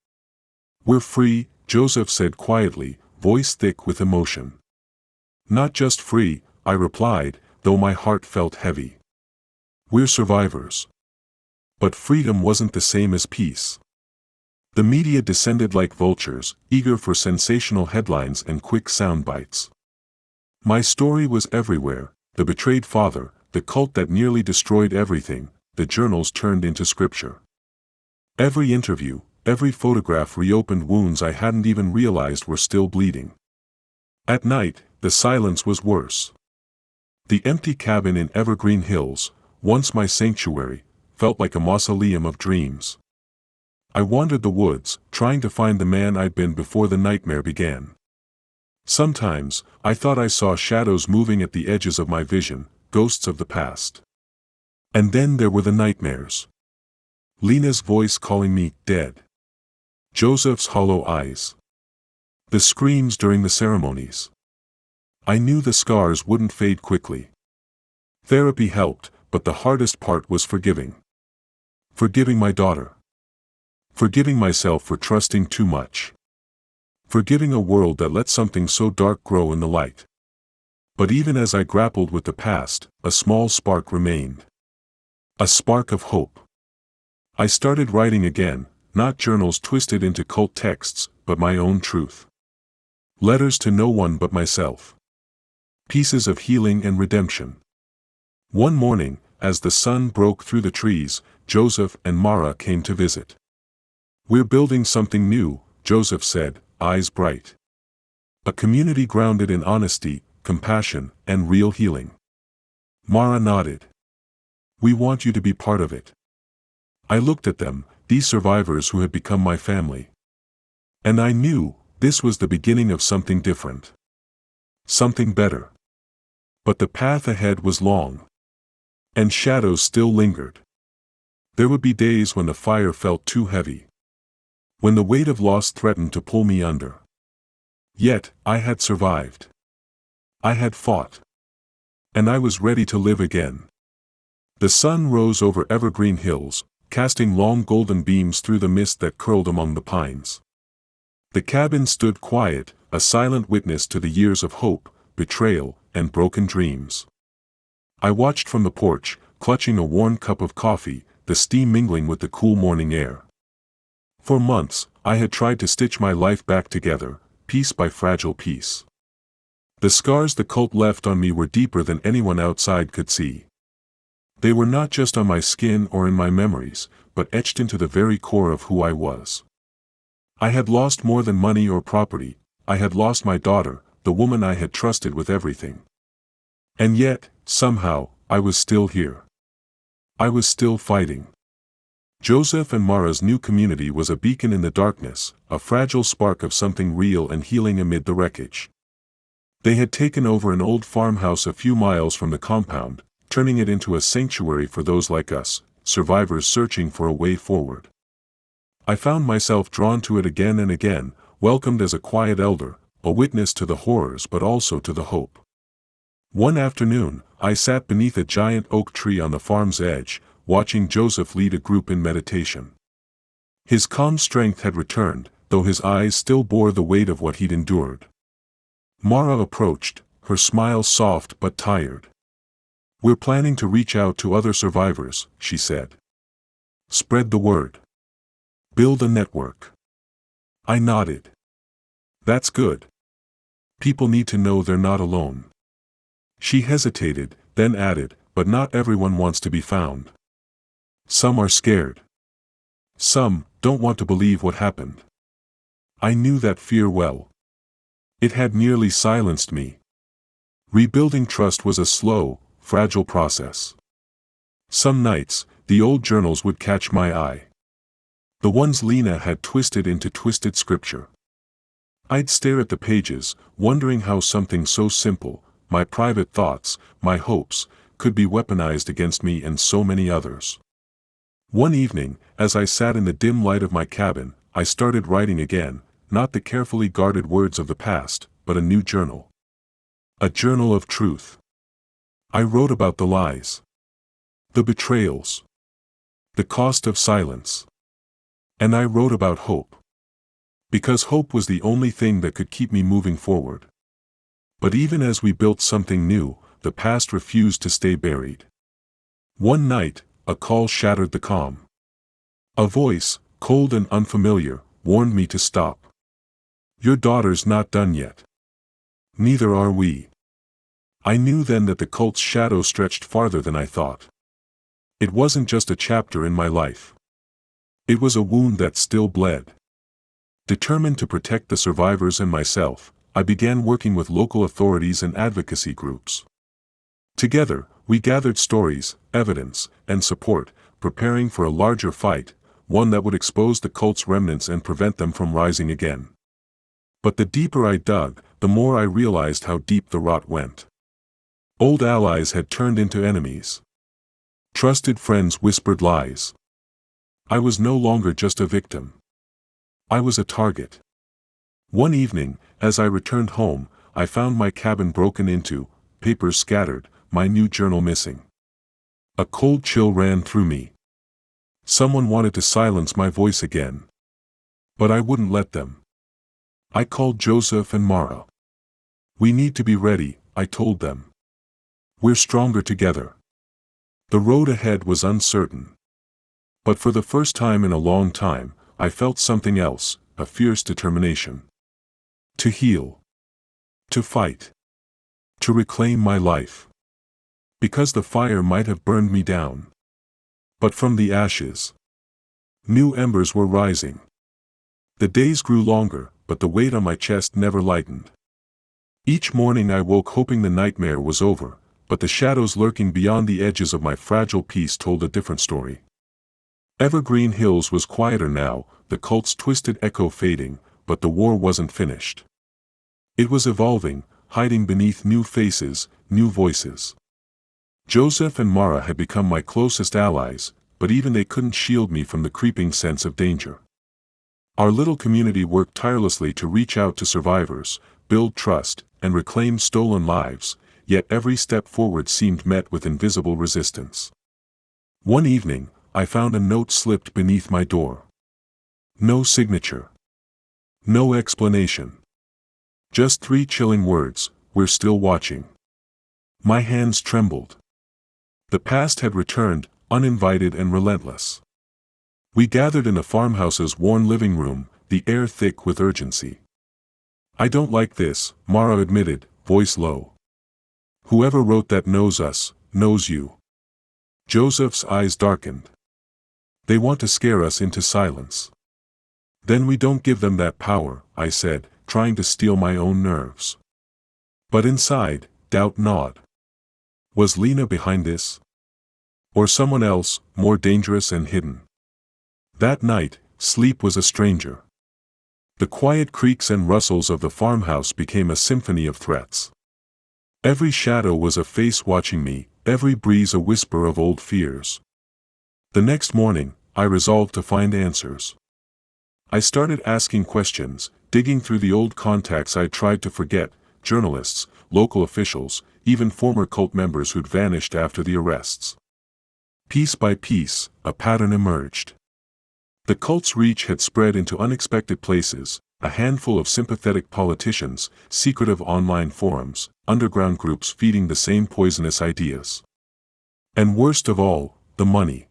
"We're free," Joseph said quietly, voice thick with emotion. "Not just free," I replied, though my heart felt heavy. "We're survivors." But freedom wasn't the same as peace. The media descended like vultures, eager for sensational headlines and quick sound bites. My story was everywhere: the betrayed father, the cult that nearly destroyed everything, the journals turned into scripture. Every interview, every photograph reopened wounds I hadn't even realized were still bleeding. At night, the silence was worse. The empty cabin in Evergreen Hills, once my sanctuary, felt like a mausoleum of dreams. I wandered the woods, trying to find the man I'd been before the nightmare began. Sometimes, I thought I saw shadows moving at the edges of my vision, ghosts of the past. And then there were the nightmares. Lena's voice calling me dead. Joseph's hollow eyes. The screams during the ceremonies. I knew the scars wouldn't fade quickly. Therapy helped, but the hardest part was forgiving. Forgiving my daughter. Forgiving myself for trusting too much. Forgiving a world that let something so dark grow in the light. But even as I grappled with the past, a small spark remained. A spark of hope. I started writing again, not journals twisted into cult texts, but my own truth. Letters to no one but myself. Pieces of healing and redemption. One morning, as the sun broke through the trees, Joseph and Mara came to visit. "We're building something new," Joseph said, eyes bright. "A community grounded in honesty, compassion, and real healing." Mara nodded. "We want you to be part of it." I looked at them, these survivors who had become my family. And I knew, this was the beginning of something different. Something better. But the path ahead was long. And shadows still lingered. There would be days when the fire felt too heavy. When the weight of loss threatened to pull me under. Yet, I had survived. I had fought. And I was ready to live again. The sun rose over Evergreen Hills, casting long golden beams through the mist that curled among the pines. The cabin stood quiet, a silent witness to the years of hope, betrayal, and broken dreams. I watched from the porch, clutching a warm cup of coffee, the steam mingling with the cool morning air. For months, I had tried to stitch my life back together, piece by fragile piece. The scars the cult left on me were deeper than anyone outside could see. They were not just on my skin or in my memories, but etched into the very core of who I was. I had lost more than money or property. I had lost my daughter, the woman I had trusted with everything. And yet, somehow, I was still here. I was still fighting. Joseph and Mara's new community was a beacon in the darkness, a fragile spark of something real and healing amid the wreckage. They had taken over an old farmhouse a few miles from the compound, turning it into a sanctuary for those like us, survivors searching for a way forward. I found myself drawn to it again and again, welcomed as a quiet elder, a witness to the horrors but also to the hope. One afternoon, I sat beneath a giant oak tree on the farm's edge, watching Joseph lead a group in meditation. His calm strength had returned, though his eyes still bore the weight of what he'd endured. Mara approached, her smile soft but tired. "We're planning to reach out to other survivors," she said. "Spread the word. Build a network." I nodded. "That's good. People need to know they're not alone." She hesitated, then added, "But not everyone wants to be found. Some are scared. Some don't want to believe what happened." I knew that fear well. It had nearly silenced me. Rebuilding trust was a slow, fragile process. Some nights, the old journals would catch my eye. The ones Lena had twisted into twisted scripture. I'd stare at the pages, wondering how something so simple, my private thoughts, my hopes, could be weaponized against me and so many others. One evening, as I sat in the dim light of my cabin, I started writing again, not the carefully guarded words of the past, but a new journal. A journal of truth. I wrote about the lies, the betrayals, the cost of silence. And I wrote about hope. Because hope was the only thing that could keep me moving forward. But even as we built something new, the past refused to stay buried. One night, a call shattered the calm. A voice, cold and unfamiliar, warned me to stop. "Your daughter's not done yet. Neither are we." I knew then that the cult's shadow stretched farther than I thought. It wasn't just a chapter in my life. It was a wound that still bled. Determined to protect the survivors and myself, I began working with local authorities and advocacy groups. Together, we gathered stories, evidence, and support, preparing for a larger fight, one that would expose the cult's remnants and prevent them from rising again. But the deeper I dug, the more I realized how deep the rot went. Old allies had turned into enemies. Trusted friends whispered lies. I was no longer just a victim. I was a target. One evening, as I returned home, I found my cabin broken into, papers scattered, my new journal missing. A cold chill ran through me. Someone wanted to silence my voice again. But I wouldn't let them. I called Joseph and Mara. "We need to be ready," I told them. "We're stronger together." The road ahead was uncertain. But for the first time in a long time, I felt something else, a fierce determination. To heal. To fight. To reclaim my life. Because the fire might have burned me down. But from the ashes, new embers were rising. The days grew longer, but the weight on my chest never lightened. Each morning I woke hoping the nightmare was over, but the shadows lurking beyond the edges of my fragile peace told a different story. Evergreen Hills was quieter now, the cult's twisted echo fading, but the war wasn't finished. It was evolving, hiding beneath new faces, new voices. Joseph and Mara had become my closest allies, but even they couldn't shield me from the creeping sense of danger. Our little community worked tirelessly to reach out to survivors, build trust, and reclaim stolen lives, yet every step forward seemed met with invisible resistance. One evening, I found a note slipped beneath my door. No signature. No explanation. Just 3 chilling words, "We're still watching." My hands trembled. The past had returned, uninvited and relentless. We gathered in the farmhouse's worn living room, the air thick with urgency. "I don't like this," Mara admitted, voice low. "Whoever wrote that knows us, knows you." Joseph's eyes darkened. "They want to scare us into silence." "Then we don't give them that power," I said, trying to steel my own nerves. But inside, doubt gnawed. Was Lena behind this? Or someone else, more dangerous and hidden? That night, sleep was a stranger. The quiet creaks and rustles of the farmhouse became a symphony of threats. Every shadow was a face watching me, every breeze a whisper of old fears. The next morning, I resolved to find answers. I started asking questions, digging through the old contacts I tried to forget, journalists, local officials, even former cult members who'd vanished after the arrests. Piece by piece, a pattern emerged. The cult's reach had spread into unexpected places, a handful of sympathetic politicians, secretive online forums, underground groups feeding the same poisonous ideas. And worst of all, the money.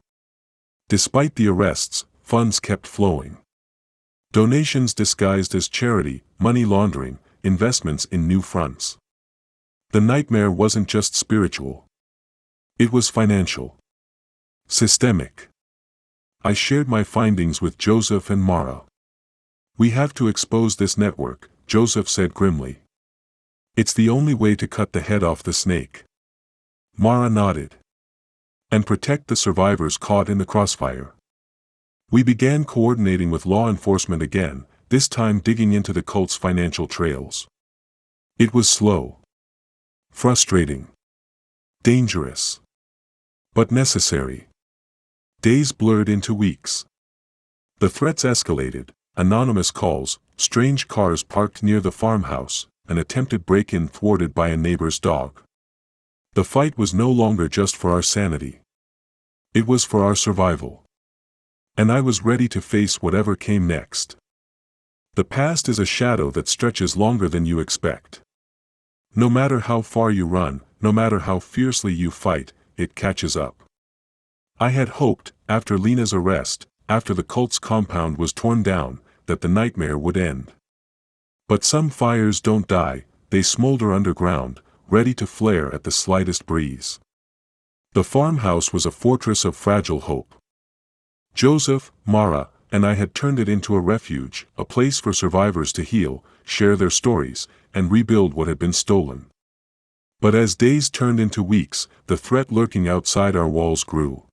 Despite the arrests, funds kept flowing. Donations disguised as charity, money laundering, investments in new fronts. The nightmare wasn't just spiritual. It was financial. Systemic. I shared my findings with Joseph and Mara. "We have to expose this network," Joseph said grimly. "It's the only way to cut the head off the snake." Mara nodded. "And protect the survivors caught in the crossfire." We began coordinating with law enforcement again, this time digging into the cult's financial trails. It was slow. Frustrating. Dangerous. But necessary. Days blurred into weeks. The threats escalated, anonymous calls, strange cars parked near the farmhouse, an attempted break-in thwarted by a neighbor's dog. The fight was no longer just for our sanity. It was for our survival. And I was ready to face whatever came next. The past is a shadow that stretches longer than you expect. No matter how far you run, no matter how fiercely you fight, it catches up. I had hoped, after Lena's arrest, after the cult's compound was torn down, that the nightmare would end. But some fires don't die, they smolder underground, ready to flare at the slightest breeze. The farmhouse was a fortress of fragile hope. Joseph, Mara, and I had turned it into a refuge, a place for survivors to heal, share their stories, and rebuild what had been stolen. But as days turned into weeks, the threat lurking outside our walls grew.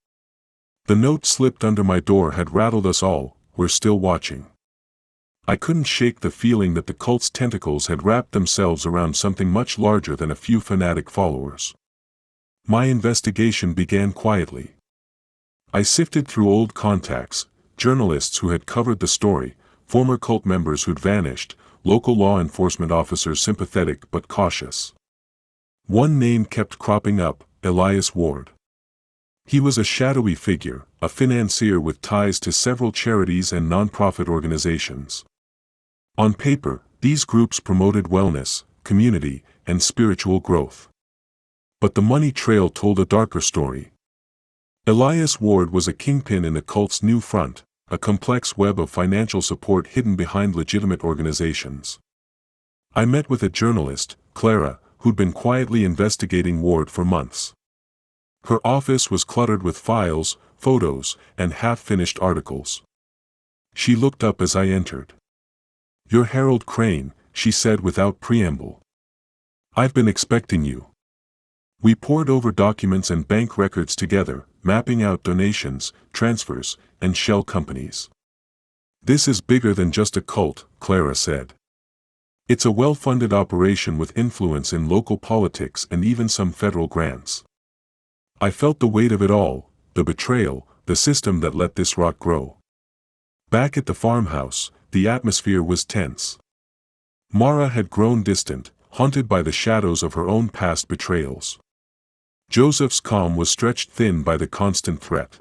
The note slipped under my door had rattled us all, "We're still watching." I couldn't shake the feeling that the cult's tentacles had wrapped themselves around something much larger than a few fanatic followers. My investigation began quietly. I sifted through old contacts, journalists who had covered the story, former cult members who'd vanished, local law enforcement officers sympathetic but cautious. One name kept cropping up, Elias Ward. He was a shadowy figure, a financier with ties to several charities and nonprofit organizations. On paper, these groups promoted wellness, community, and spiritual growth. But the money trail told a darker story. Elias Ward was a kingpin in the cult's new front, a complex web of financial support hidden behind legitimate organizations. I met with a journalist, Clara, who'd been quietly investigating Ward for months. Her office was cluttered with files, photos, and half-finished articles. She looked up as I entered. "You're Harold Crane," she said without preamble. "I've been expecting you." We pored over documents and bank records together, mapping out donations, transfers, and shell companies. "This is bigger than just a cult," Clara said. "It's a well-funded operation with influence in local politics and even some federal grants." I felt the weight of it all, the betrayal, the system that let this rot grow. Back at the farmhouse, the atmosphere was tense. Mara had grown distant, haunted by the shadows of her own past betrayals. Joseph's calm was stretched thin by the constant threat.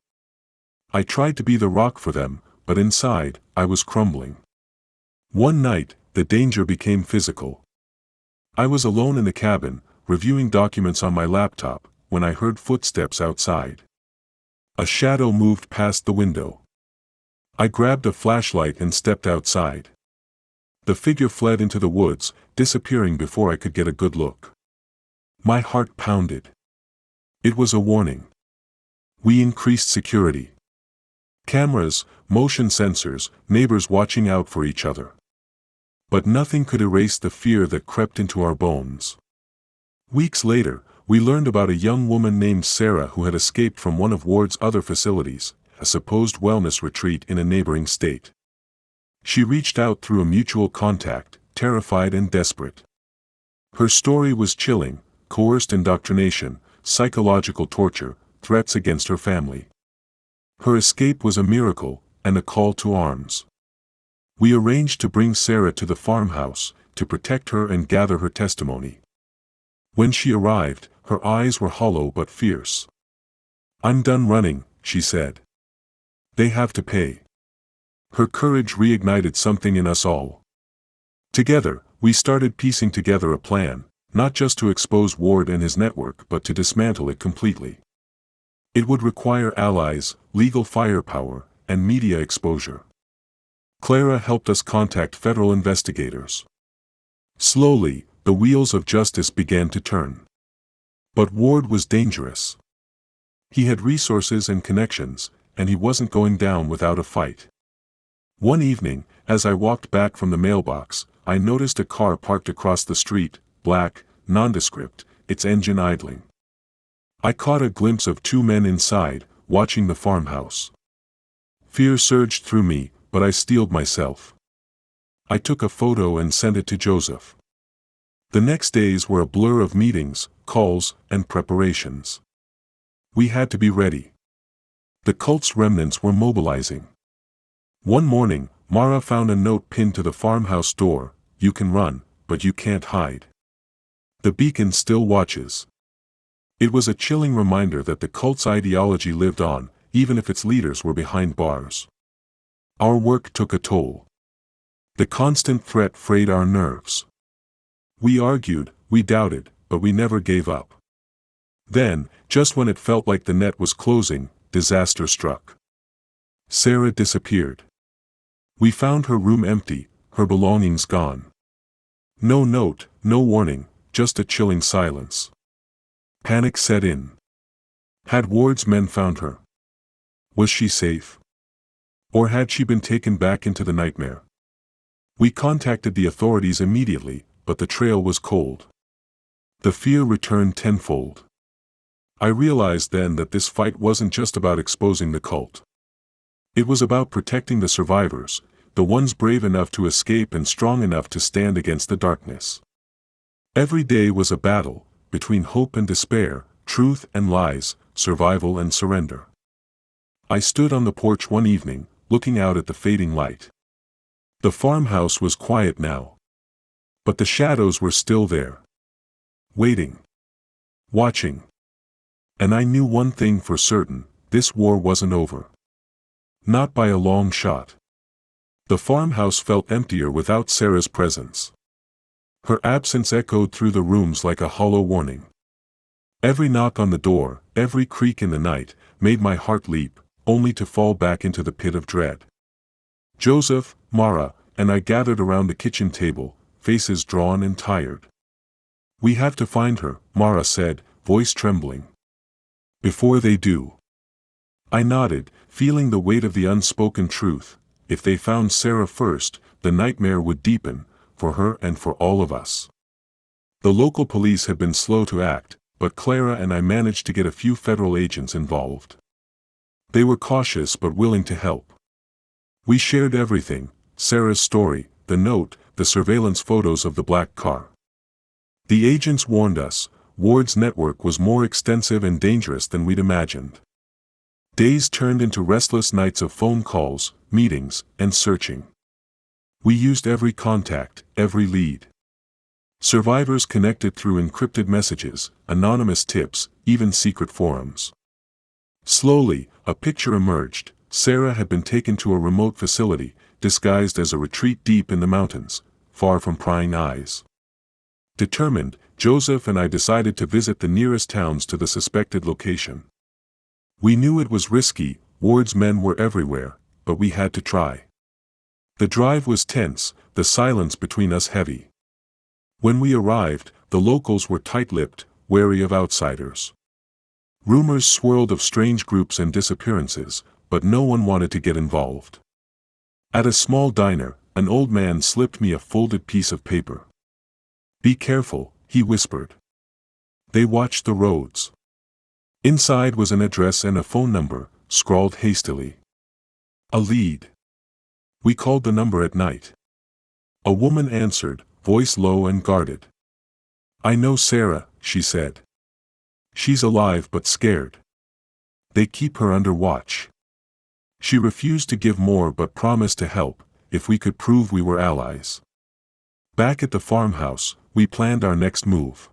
I tried to be the rock for them, but inside, I was crumbling. One night, the danger became physical. I was alone in the cabin, reviewing documents on my laptop, when I heard footsteps outside. A shadow moved past the window. I grabbed a flashlight and stepped outside. The figure fled into the woods, disappearing before I could get a good look. My heart pounded. It was a warning. We increased security. Cameras, motion sensors, neighbors watching out for each other. But nothing could erase the fear that crept into our bones. Weeks later, we learned about a young woman named Sarah who had escaped from one of Ward's other facilities, a supposed wellness retreat in a neighboring state. She reached out through a mutual contact, terrified and desperate. Her story was chilling: coerced indoctrination, psychological torture, threats against her family. Her escape was a miracle, and a call to arms. We arranged to bring Sarah to the farmhouse, to protect her and gather her testimony. When she arrived, her eyes were hollow but fierce. "I'm done running," she said. "They have to pay." Her courage reignited something in us all. Together, we started piecing together a plan, not just to expose Ward and his network but to dismantle it completely. It would require allies, legal firepower, and media exposure. Clara helped us contact federal investigators. Slowly, the wheels of justice began to turn. But Ward was dangerous. He had resources and connections, and he wasn't going down without a fight. One evening, as I walked back from the mailbox, I noticed a car parked across the street, black, nondescript, its engine idling. I caught a glimpse of two men inside, watching the farmhouse. Fear surged through me, but I steeled myself. I took a photo and sent it to Joseph. The next days were a blur of meetings, calls, and preparations. We had to be ready. The cult's remnants were mobilizing. One morning, Mara found a note pinned to the farmhouse door: "You can run, but you can't hide. The beacon still watches." It was a chilling reminder that the cult's ideology lived on, even if its leaders were behind bars. Our work took a toll. The constant threat frayed our nerves. We argued, we doubted, but we never gave up. Then, just when it felt like the net was closing, disaster struck. Sarah disappeared. We found her room empty, her belongings gone. No note, no warning, just a chilling silence. Panic set in. Had Ward's men found her? Was she safe? Or had she been taken back into the nightmare? We contacted the authorities immediately, but the trail was cold. The fear returned tenfold. I realized then that this fight wasn't just about exposing the cult. It was about protecting the survivors, the ones brave enough to escape and strong enough to stand against the darkness. Every day was a battle, between hope and despair, truth and lies, survival and surrender. I stood on the porch one evening, looking out at the fading light. The farmhouse was quiet now. But the shadows were still there. Waiting. Watching. And I knew one thing for certain: this war wasn't over. Not by a long shot. The farmhouse felt emptier without Sarah's presence. Her absence echoed through the rooms like a hollow warning. Every knock on the door, every creak in the night, made my heart leap, only to fall back into the pit of dread. Joseph, Mara, and I gathered around the kitchen table, faces drawn and tired. "We have to find her," Mara said, voice trembling. "Before they do." I nodded, feeling the weight of the unspoken truth: if they found Sarah first, the nightmare would deepen, for her and for all of us. The local police had been slow to act, but Clara and I managed to get a few federal agents involved. They were cautious but willing to help. We shared everything: Sarah's story, the note, the surveillance photos of the black car. The agents warned us: Ward's network was more extensive and dangerous than we'd imagined. Days turned into restless nights of phone calls, meetings, and searching. We used every contact, every lead. Survivors connected through encrypted messages, anonymous tips, even secret forums. Slowly, a picture emerged: Sarah had been taken to a remote facility, disguised as a retreat deep in the mountains, far from prying eyes. Determined, Joseph and I decided to visit the nearest towns to the suspected location. We knew it was risky, Ward's men were everywhere, but we had to try. The drive was tense, the silence between us heavy. When we arrived, the locals were tight-lipped, wary of outsiders. Rumors swirled of strange groups and disappearances, but no one wanted to get involved. At a small diner, an old man slipped me a folded piece of paper. "Be careful," he whispered. "They watch the roads." Inside was an address and a phone number, scrawled hastily. A lead. We called the number at night. A woman answered, voice low and guarded. "I know Sarah," she said. "She's alive but scared. They keep her under watch." She refused to give more but promised to help, if we could prove we were allies. Back at the farmhouse, we planned our next move.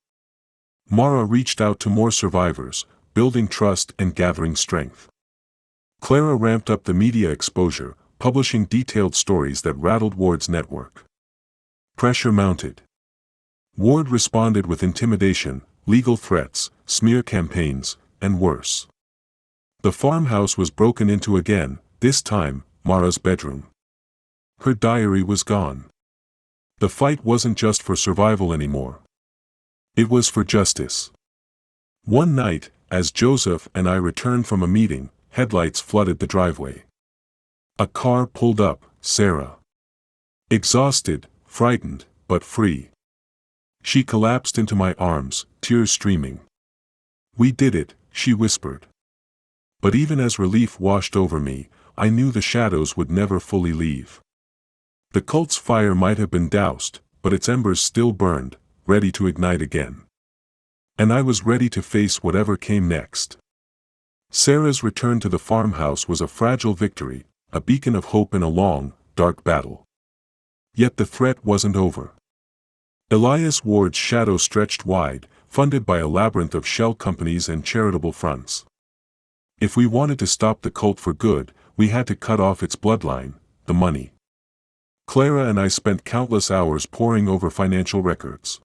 Mara reached out to more survivors, building trust and gathering strength. Clara ramped up the media exposure, publishing detailed stories that rattled Ward's network. Pressure mounted. Ward responded with intimidation, legal threats, smear campaigns, and worse. The farmhouse was broken into again, this time, Mara's bedroom. Her diary was gone. The fight wasn't just for survival anymore. It was for justice. One night, as Joseph and I returned from a meeting, headlights flooded the driveway. A car pulled up, Sarah. Exhausted, frightened, but free. She collapsed into my arms, tears streaming. "We did it," she whispered. But even as relief washed over me, I knew the shadows would never fully leave. The cult's fire might have been doused, but its embers still burned, ready to ignite again. And I was ready to face whatever came next. Sarah's return to the farmhouse was a fragile victory, a beacon of hope in a long, dark battle. Yet the threat wasn't over. Elias Ward's shadow stretched wide, funded by a labyrinth of shell companies and charitable fronts. If we wanted to stop the cult for good, we had to cut off its bloodline, the money. Clara and I spent countless hours poring over financial records.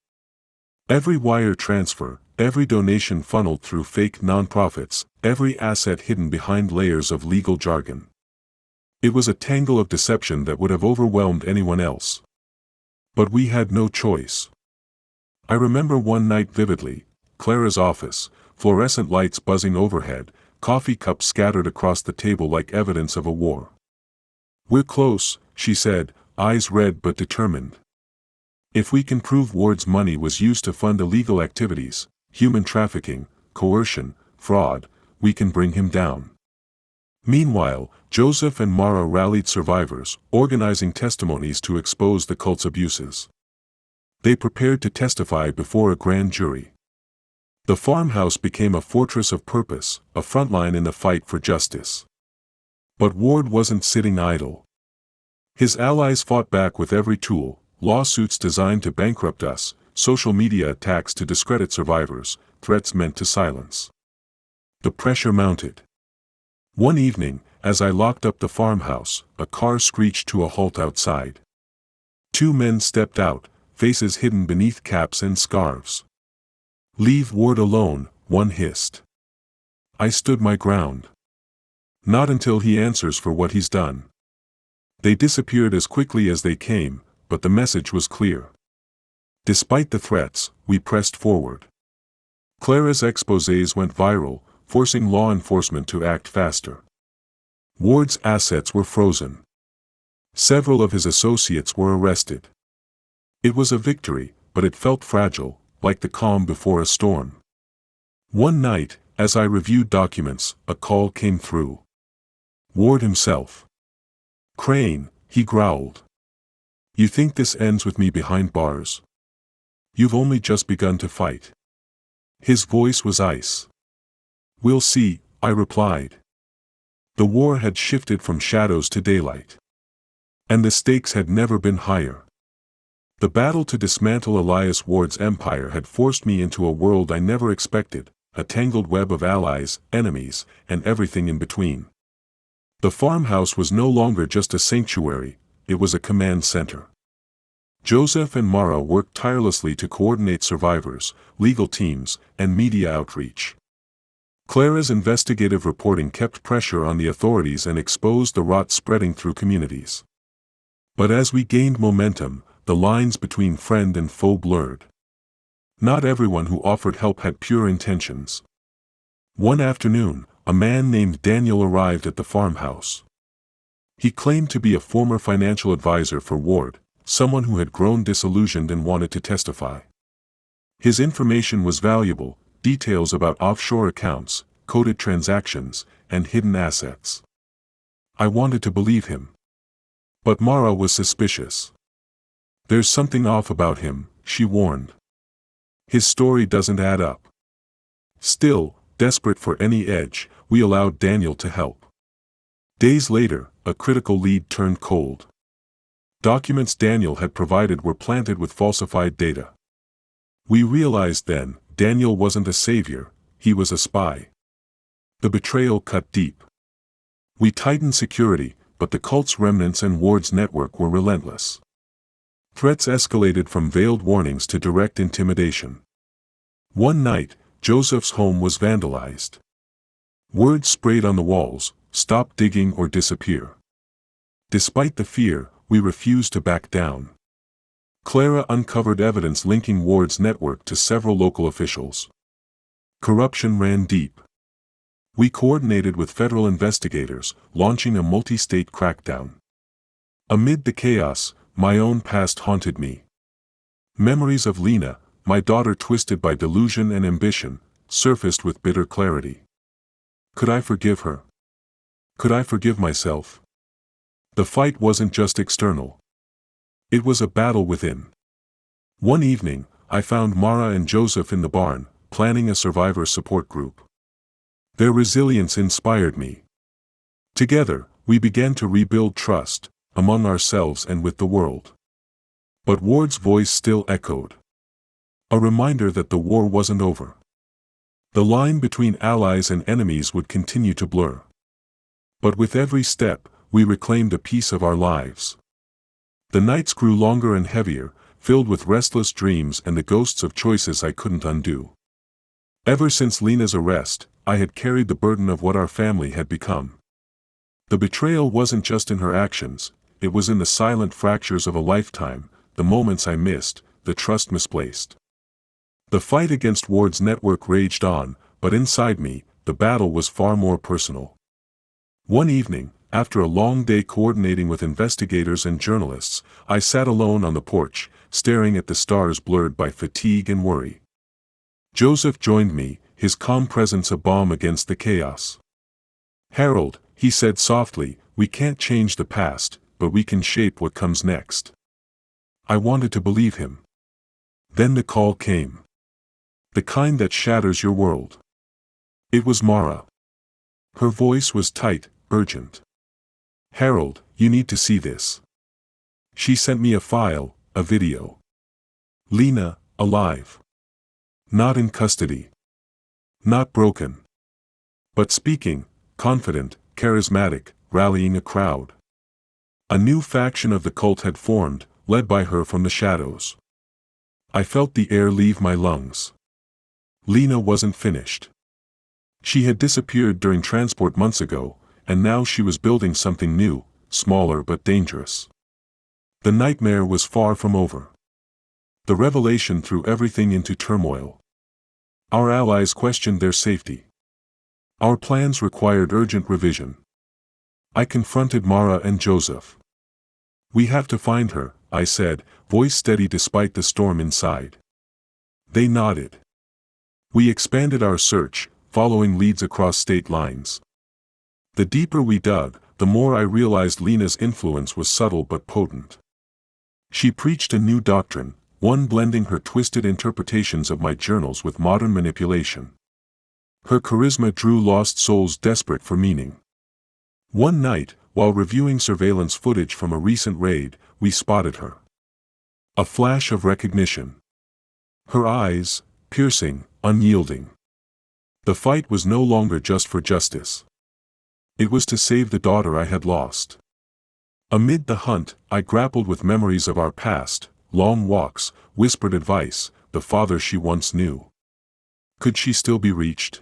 Every wire transfer, every donation funneled through fake nonprofits, every asset hidden behind layers of legal jargon. It was a tangle of deception that would have overwhelmed anyone else. But we had no choice. I remember one night vividly, Clara's office, fluorescent lights buzzing overhead, coffee cups scattered across the table like evidence of a war. "We're close," she said, eyes red but determined. "If we can prove Ward's money was used to fund illegal activities, human trafficking, coercion, fraud, we can bring him down." Meanwhile, Joseph and Mara rallied survivors, organizing testimonies to expose the cult's abuses. They prepared to testify before a grand jury. The farmhouse became a fortress of purpose, a frontline in the fight for justice. But Ward wasn't sitting idle. His allies fought back with every tool: lawsuits designed to bankrupt us, social media attacks to discredit survivors, threats meant to silence. The pressure mounted. One evening, as I locked up the farmhouse, a car screeched to a halt outside. Two men stepped out, faces hidden beneath caps and scarves. "Leave Ward alone," one hissed. I stood my ground. "Not until he answers for what he's done." They disappeared as quickly as they came, but the message was clear. Despite the threats, we pressed forward. Clara's exposés went viral, forcing law enforcement to act faster. Ward's assets were frozen. Several of his associates were arrested. It was a victory, but it felt fragile, like the calm before a storm. One night, as I reviewed documents, a call came through. Ward himself. "Crane," he growled. "You think this ends with me behind bars? You've only just begun to fight." His voice was ice. "We'll see," I replied. The war had shifted from shadows to daylight. And the stakes had never been higher. The battle to dismantle Elias Ward's empire had forced me into a world I never expected, a tangled web of allies, enemies, and everything in between. The farmhouse was no longer just a sanctuary, it was a command center. Joseph and Mara worked tirelessly to coordinate survivors, legal teams, and media outreach. Clara's investigative reporting kept pressure on the authorities and exposed the rot spreading through communities. But as we gained momentum, the lines between friend and foe blurred. Not everyone who offered help had pure intentions. One afternoon, a man named Daniel arrived at the farmhouse. He claimed to be a former financial advisor for Ward, someone who had grown disillusioned and wanted to testify. His information was valuable: details about offshore accounts, coded transactions, and hidden assets. I wanted to believe him. But Mara was suspicious. "There's something off about him," she warned. "His story doesn't add up." Still, desperate for any edge, we allowed Daniel to help. Days later, a critical lead turned cold. Documents Daniel had provided were planted with falsified data. We realized then, Daniel wasn't a savior, he was a spy. The betrayal cut deep. We tightened security, but the cult's remnants and Ward's network were relentless. Threats escalated from veiled warnings to direct intimidation. One night, Joseph's home was vandalized. Words sprayed on the walls, "Stop digging or disappear." Despite the fear, we refused to back down. Clara uncovered evidence linking Ward's network to several local officials. Corruption ran deep. We coordinated with federal investigators, launching a multi-state crackdown. Amid the chaos, my own past haunted me. Memories of Lena, my daughter twisted by delusion and ambition, surfaced with bitter clarity. Could I forgive her? Could I forgive myself? The fight wasn't just external. It was a battle within. One evening, I found Mara and Joseph in the barn, planning a survivor support group. Their resilience inspired me. Together, we began to rebuild trust, among ourselves and with the world. But Ward's voice still echoed. A reminder that the war wasn't over. The line between allies and enemies would continue to blur. But with every step, we reclaimed a piece of our lives. The nights grew longer and heavier, filled with restless dreams and the ghosts of choices I couldn't undo. Ever since Lena's arrest, I had carried the burden of what our family had become. The betrayal wasn't just in her actions, it was in the silent fractures of a lifetime, the moments I missed, the trust misplaced. The fight against Ward's network raged on, but inside me, the battle was far more personal. One evening, after a long day coordinating with investigators and journalists, I sat alone on the porch, staring at the stars blurred by fatigue and worry. Joseph joined me, his calm presence a balm against the chaos. "Harold," he said softly, "we can't change the past, but we can shape what comes next." I wanted to believe him. Then the call came. The kind that shatters your world. It was Mara. Her voice was tight, urgent. "Harold, you need to see this." She sent me a file, a video. Lena, alive. Not in custody. Not broken. But speaking, confident, charismatic, rallying a crowd. A new faction of the cult had formed, led by her from the shadows. I felt the air leave my lungs. Lena wasn't finished. She had disappeared during transport months ago, and now she was building something new, smaller but dangerous. The nightmare was far from over. The revelation threw everything into turmoil. Our allies questioned their safety. Our plans required urgent revision. I confronted Mara and Joseph. "We have to find her," I said, voice steady despite the storm inside. They nodded. We expanded our search, following leads across state lines. The deeper we dug, the more I realized Lena's influence was subtle but potent. She preached a new doctrine, one blending her twisted interpretations of my journals with modern manipulation. Her charisma drew lost souls desperate for meaning. One night, while reviewing surveillance footage from a recent raid, we spotted her. A flash of recognition. Her eyes, piercing, unyielding. The fight was no longer just for justice. It was to save the daughter I had lost. Amid the hunt, I grappled with memories of our past, long walks, whispered advice, the father she once knew. Could she still be reached?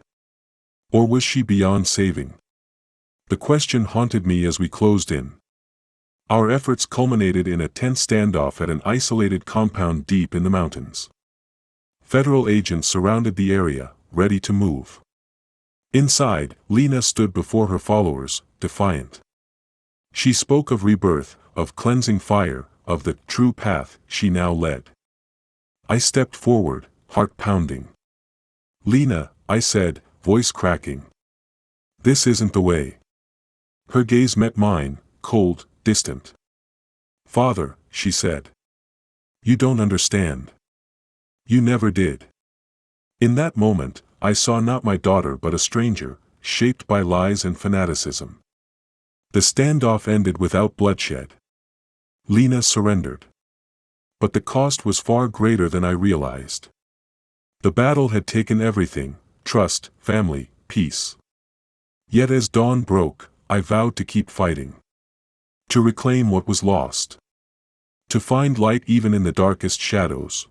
Or was she beyond saving? The question haunted me as we closed in. Our efforts culminated in a tense standoff at an isolated compound deep in the mountains. Federal agents surrounded the area, ready to move. Inside, Lena stood before her followers, defiant. She spoke of rebirth, of cleansing fire, of the true path she now led. I stepped forward, heart pounding. "Lena," I said, voice cracking. "This isn't the way." Her gaze met mine, cold, distant. "Father," she said. "You don't understand. You never did." In that moment, I saw not my daughter but a stranger, shaped by lies and fanaticism. The standoff ended without bloodshed. Lena surrendered. But the cost was far greater than I realized. The battle had taken everything: trust, family, peace. Yet as dawn broke, I vowed to keep fighting. To reclaim what was lost. To find light even in the darkest shadows.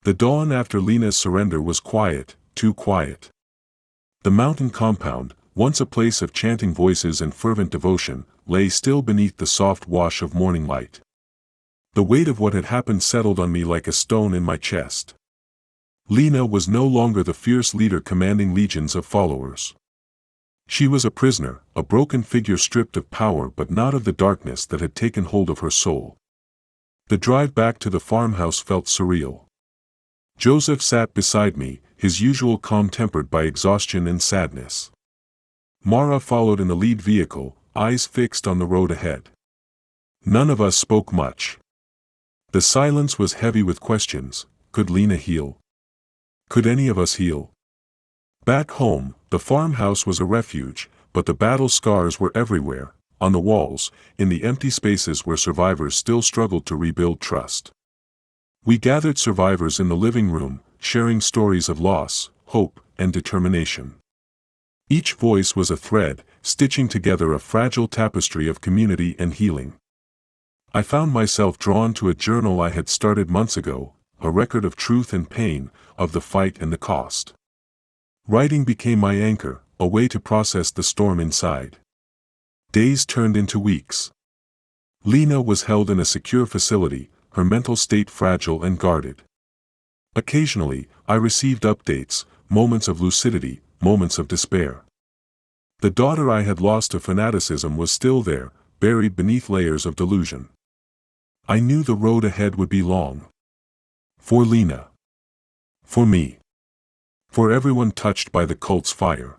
The dawn after Lena's surrender was quiet, too quiet. The mountain compound, once a place of chanting voices and fervent devotion, lay still beneath the soft wash of morning light. The weight of what had happened settled on me like a stone in my chest. Lena was no longer the fierce leader commanding legions of followers. She was a prisoner, a broken figure stripped of power but not of the darkness that had taken hold of her soul. The drive back to the farmhouse felt surreal. Joseph sat beside me, his usual calm tempered by exhaustion and sadness. Mara followed in the lead vehicle, eyes fixed on the road ahead. None of us spoke much. The silence was heavy with questions. Could Lena heal? Could any of us heal? Back home, the farmhouse was a refuge, but the battle scars were everywhere, on the walls, in the empty spaces where survivors still struggled to rebuild trust. We gathered survivors in the living room, sharing stories of loss, hope, and determination. Each voice was a thread, stitching together a fragile tapestry of community and healing. I found myself drawn to a journal I had started months ago, a record of truth and pain, of the fight and the cost. Writing became my anchor, a way to process the storm inside. Days turned into weeks. Lena was held in a secure facility, her mental state fragile and guarded. Occasionally, I received updates, moments of lucidity, moments of despair. The daughter I had lost to fanaticism was still there, buried beneath layers of delusion. I knew the road ahead would be long. For Lena. For me. For everyone touched by the cult's fire.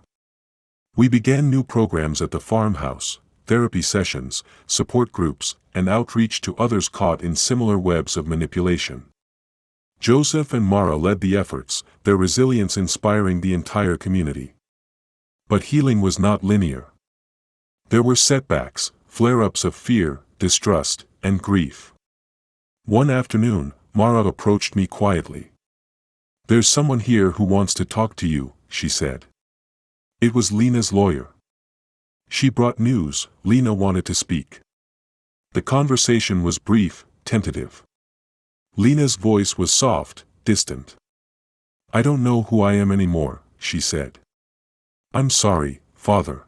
We began new programs at the farmhouse, therapy sessions, support groups, and outreach to others caught in similar webs of manipulation. Joseph and Mara led the efforts, their resilience inspiring the entire community. But healing was not linear. There were setbacks, flare-ups of fear, distrust, and grief. One afternoon, Mara approached me quietly. "There's someone here who wants to talk to you," she said. It was Lena's lawyer. She brought news. Lena wanted to speak. The conversation was brief, tentative. Lena's voice was soft, distant. "I don't know who I am anymore," she said. "I'm sorry, Father."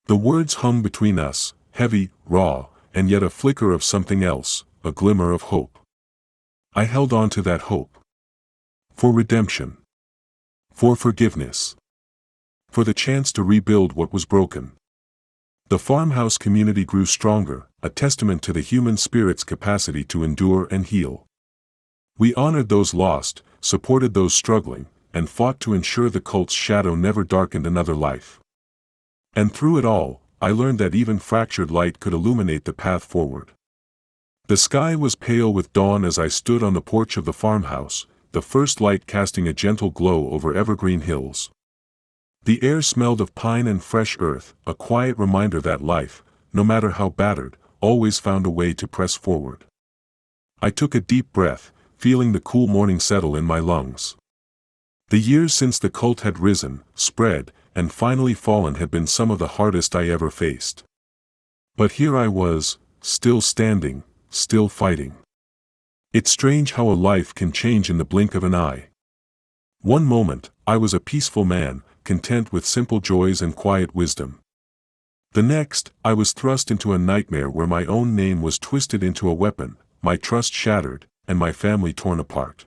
The words hung between us, heavy, raw, and yet a flicker of something else, a glimmer of hope. I held on to that hope. For redemption. For forgiveness. For the chance to rebuild what was broken. The farmhouse community grew stronger, a testament to the human spirit's capacity to endure and heal. We honored those lost, supported those struggling, and fought to ensure the cult's shadow never darkened another life. And through it all, I learned that even fractured light could illuminate the path forward. The sky was pale with dawn as I stood on the porch of the farmhouse, the first light casting a gentle glow over evergreen hills. The air smelled of pine and fresh earth, a quiet reminder that life, no matter how battered, always found a way to press forward. I took a deep breath, feeling the cool morning settle in my lungs. The years since the cult had risen, spread, and finally fallen had been some of the hardest I ever faced. But here I was, still standing, still fighting. It's strange how a life can change in the blink of an eye. One moment, I was a peaceful man, content with simple joys and quiet wisdom. The next, I was thrust into a nightmare where my own name was twisted into a weapon, my trust shattered, and my family torn apart.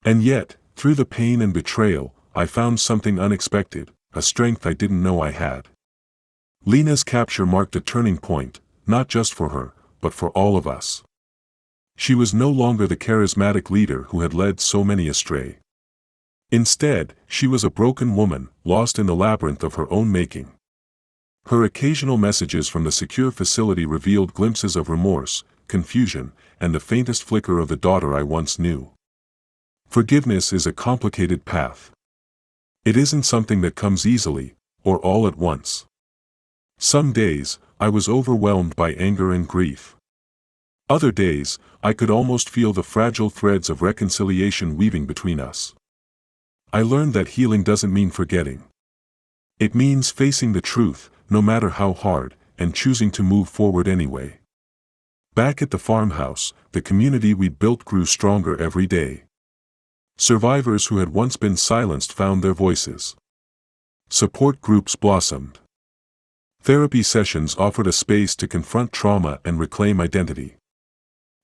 And yet, through the pain and betrayal, I found something unexpected, a strength I didn't know I had. Lena's capture marked a turning point, not just for her, but for all of us. She was no longer the charismatic leader who had led so many astray. Instead, she was a broken woman, lost in the labyrinth of her own making. Her occasional messages from the secure facility revealed glimpses of remorse, confusion, and the faintest flicker of the daughter I once knew. Forgiveness is a complicated path. It isn't something that comes easily, or all at once. Some days, I was overwhelmed by anger and grief. Other days, I could almost feel the fragile threads of reconciliation weaving between us. I learned that healing doesn't mean forgetting. It means facing the truth, no matter how hard, and choosing to move forward anyway. Back at the farmhouse, the community we'd built grew stronger every day. Survivors who had once been silenced found their voices. Support groups blossomed. Therapy sessions offered a space to confront trauma and reclaim identity.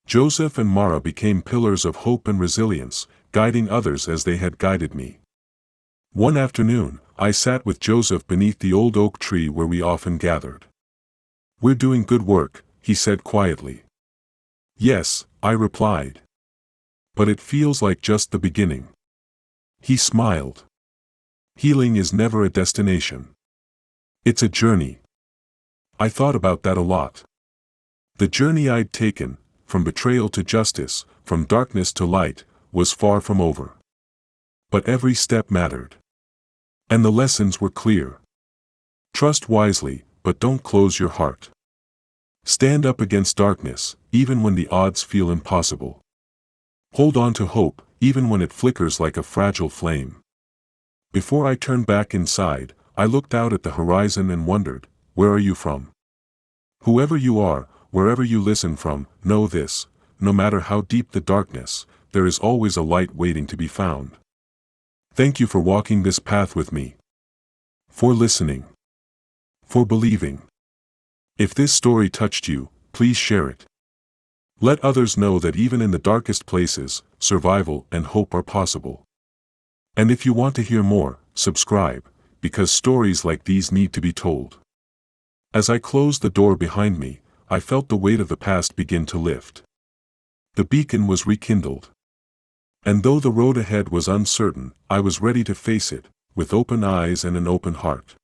Joseph and Mara became pillars of hope and resilience, guiding others as they had guided me. One afternoon, I sat with Joseph beneath the old oak tree where we often gathered. "We're doing good work," he said quietly. "Yes," I replied. "But it feels like just the beginning." He smiled. "Healing is never a destination. It's a journey." I thought about that a lot. The journey I'd taken, from betrayal to justice, from darkness to light, was far from over. But every step mattered. And the lessons were clear. Trust wisely, but don't close your heart. Stand up against darkness, even when the odds feel impossible. Hold on to hope, even when it flickers like a fragile flame. Before I turned back inside, I looked out at the horizon and wondered, where are you from? Whoever you are, wherever you listen from, know this: no matter how deep the darkness, there is always a light waiting to be found. Thank you for walking this path with me. For listening. For believing. If this story touched you, please share it. Let others know that even in the darkest places, survival and hope are possible. And if you want to hear more, subscribe, because stories like these need to be told. As I closed the door behind me, I felt the weight of the past begin to lift. The beacon was rekindled. And though the road ahead was uncertain, I was ready to face it, with open eyes and an open heart.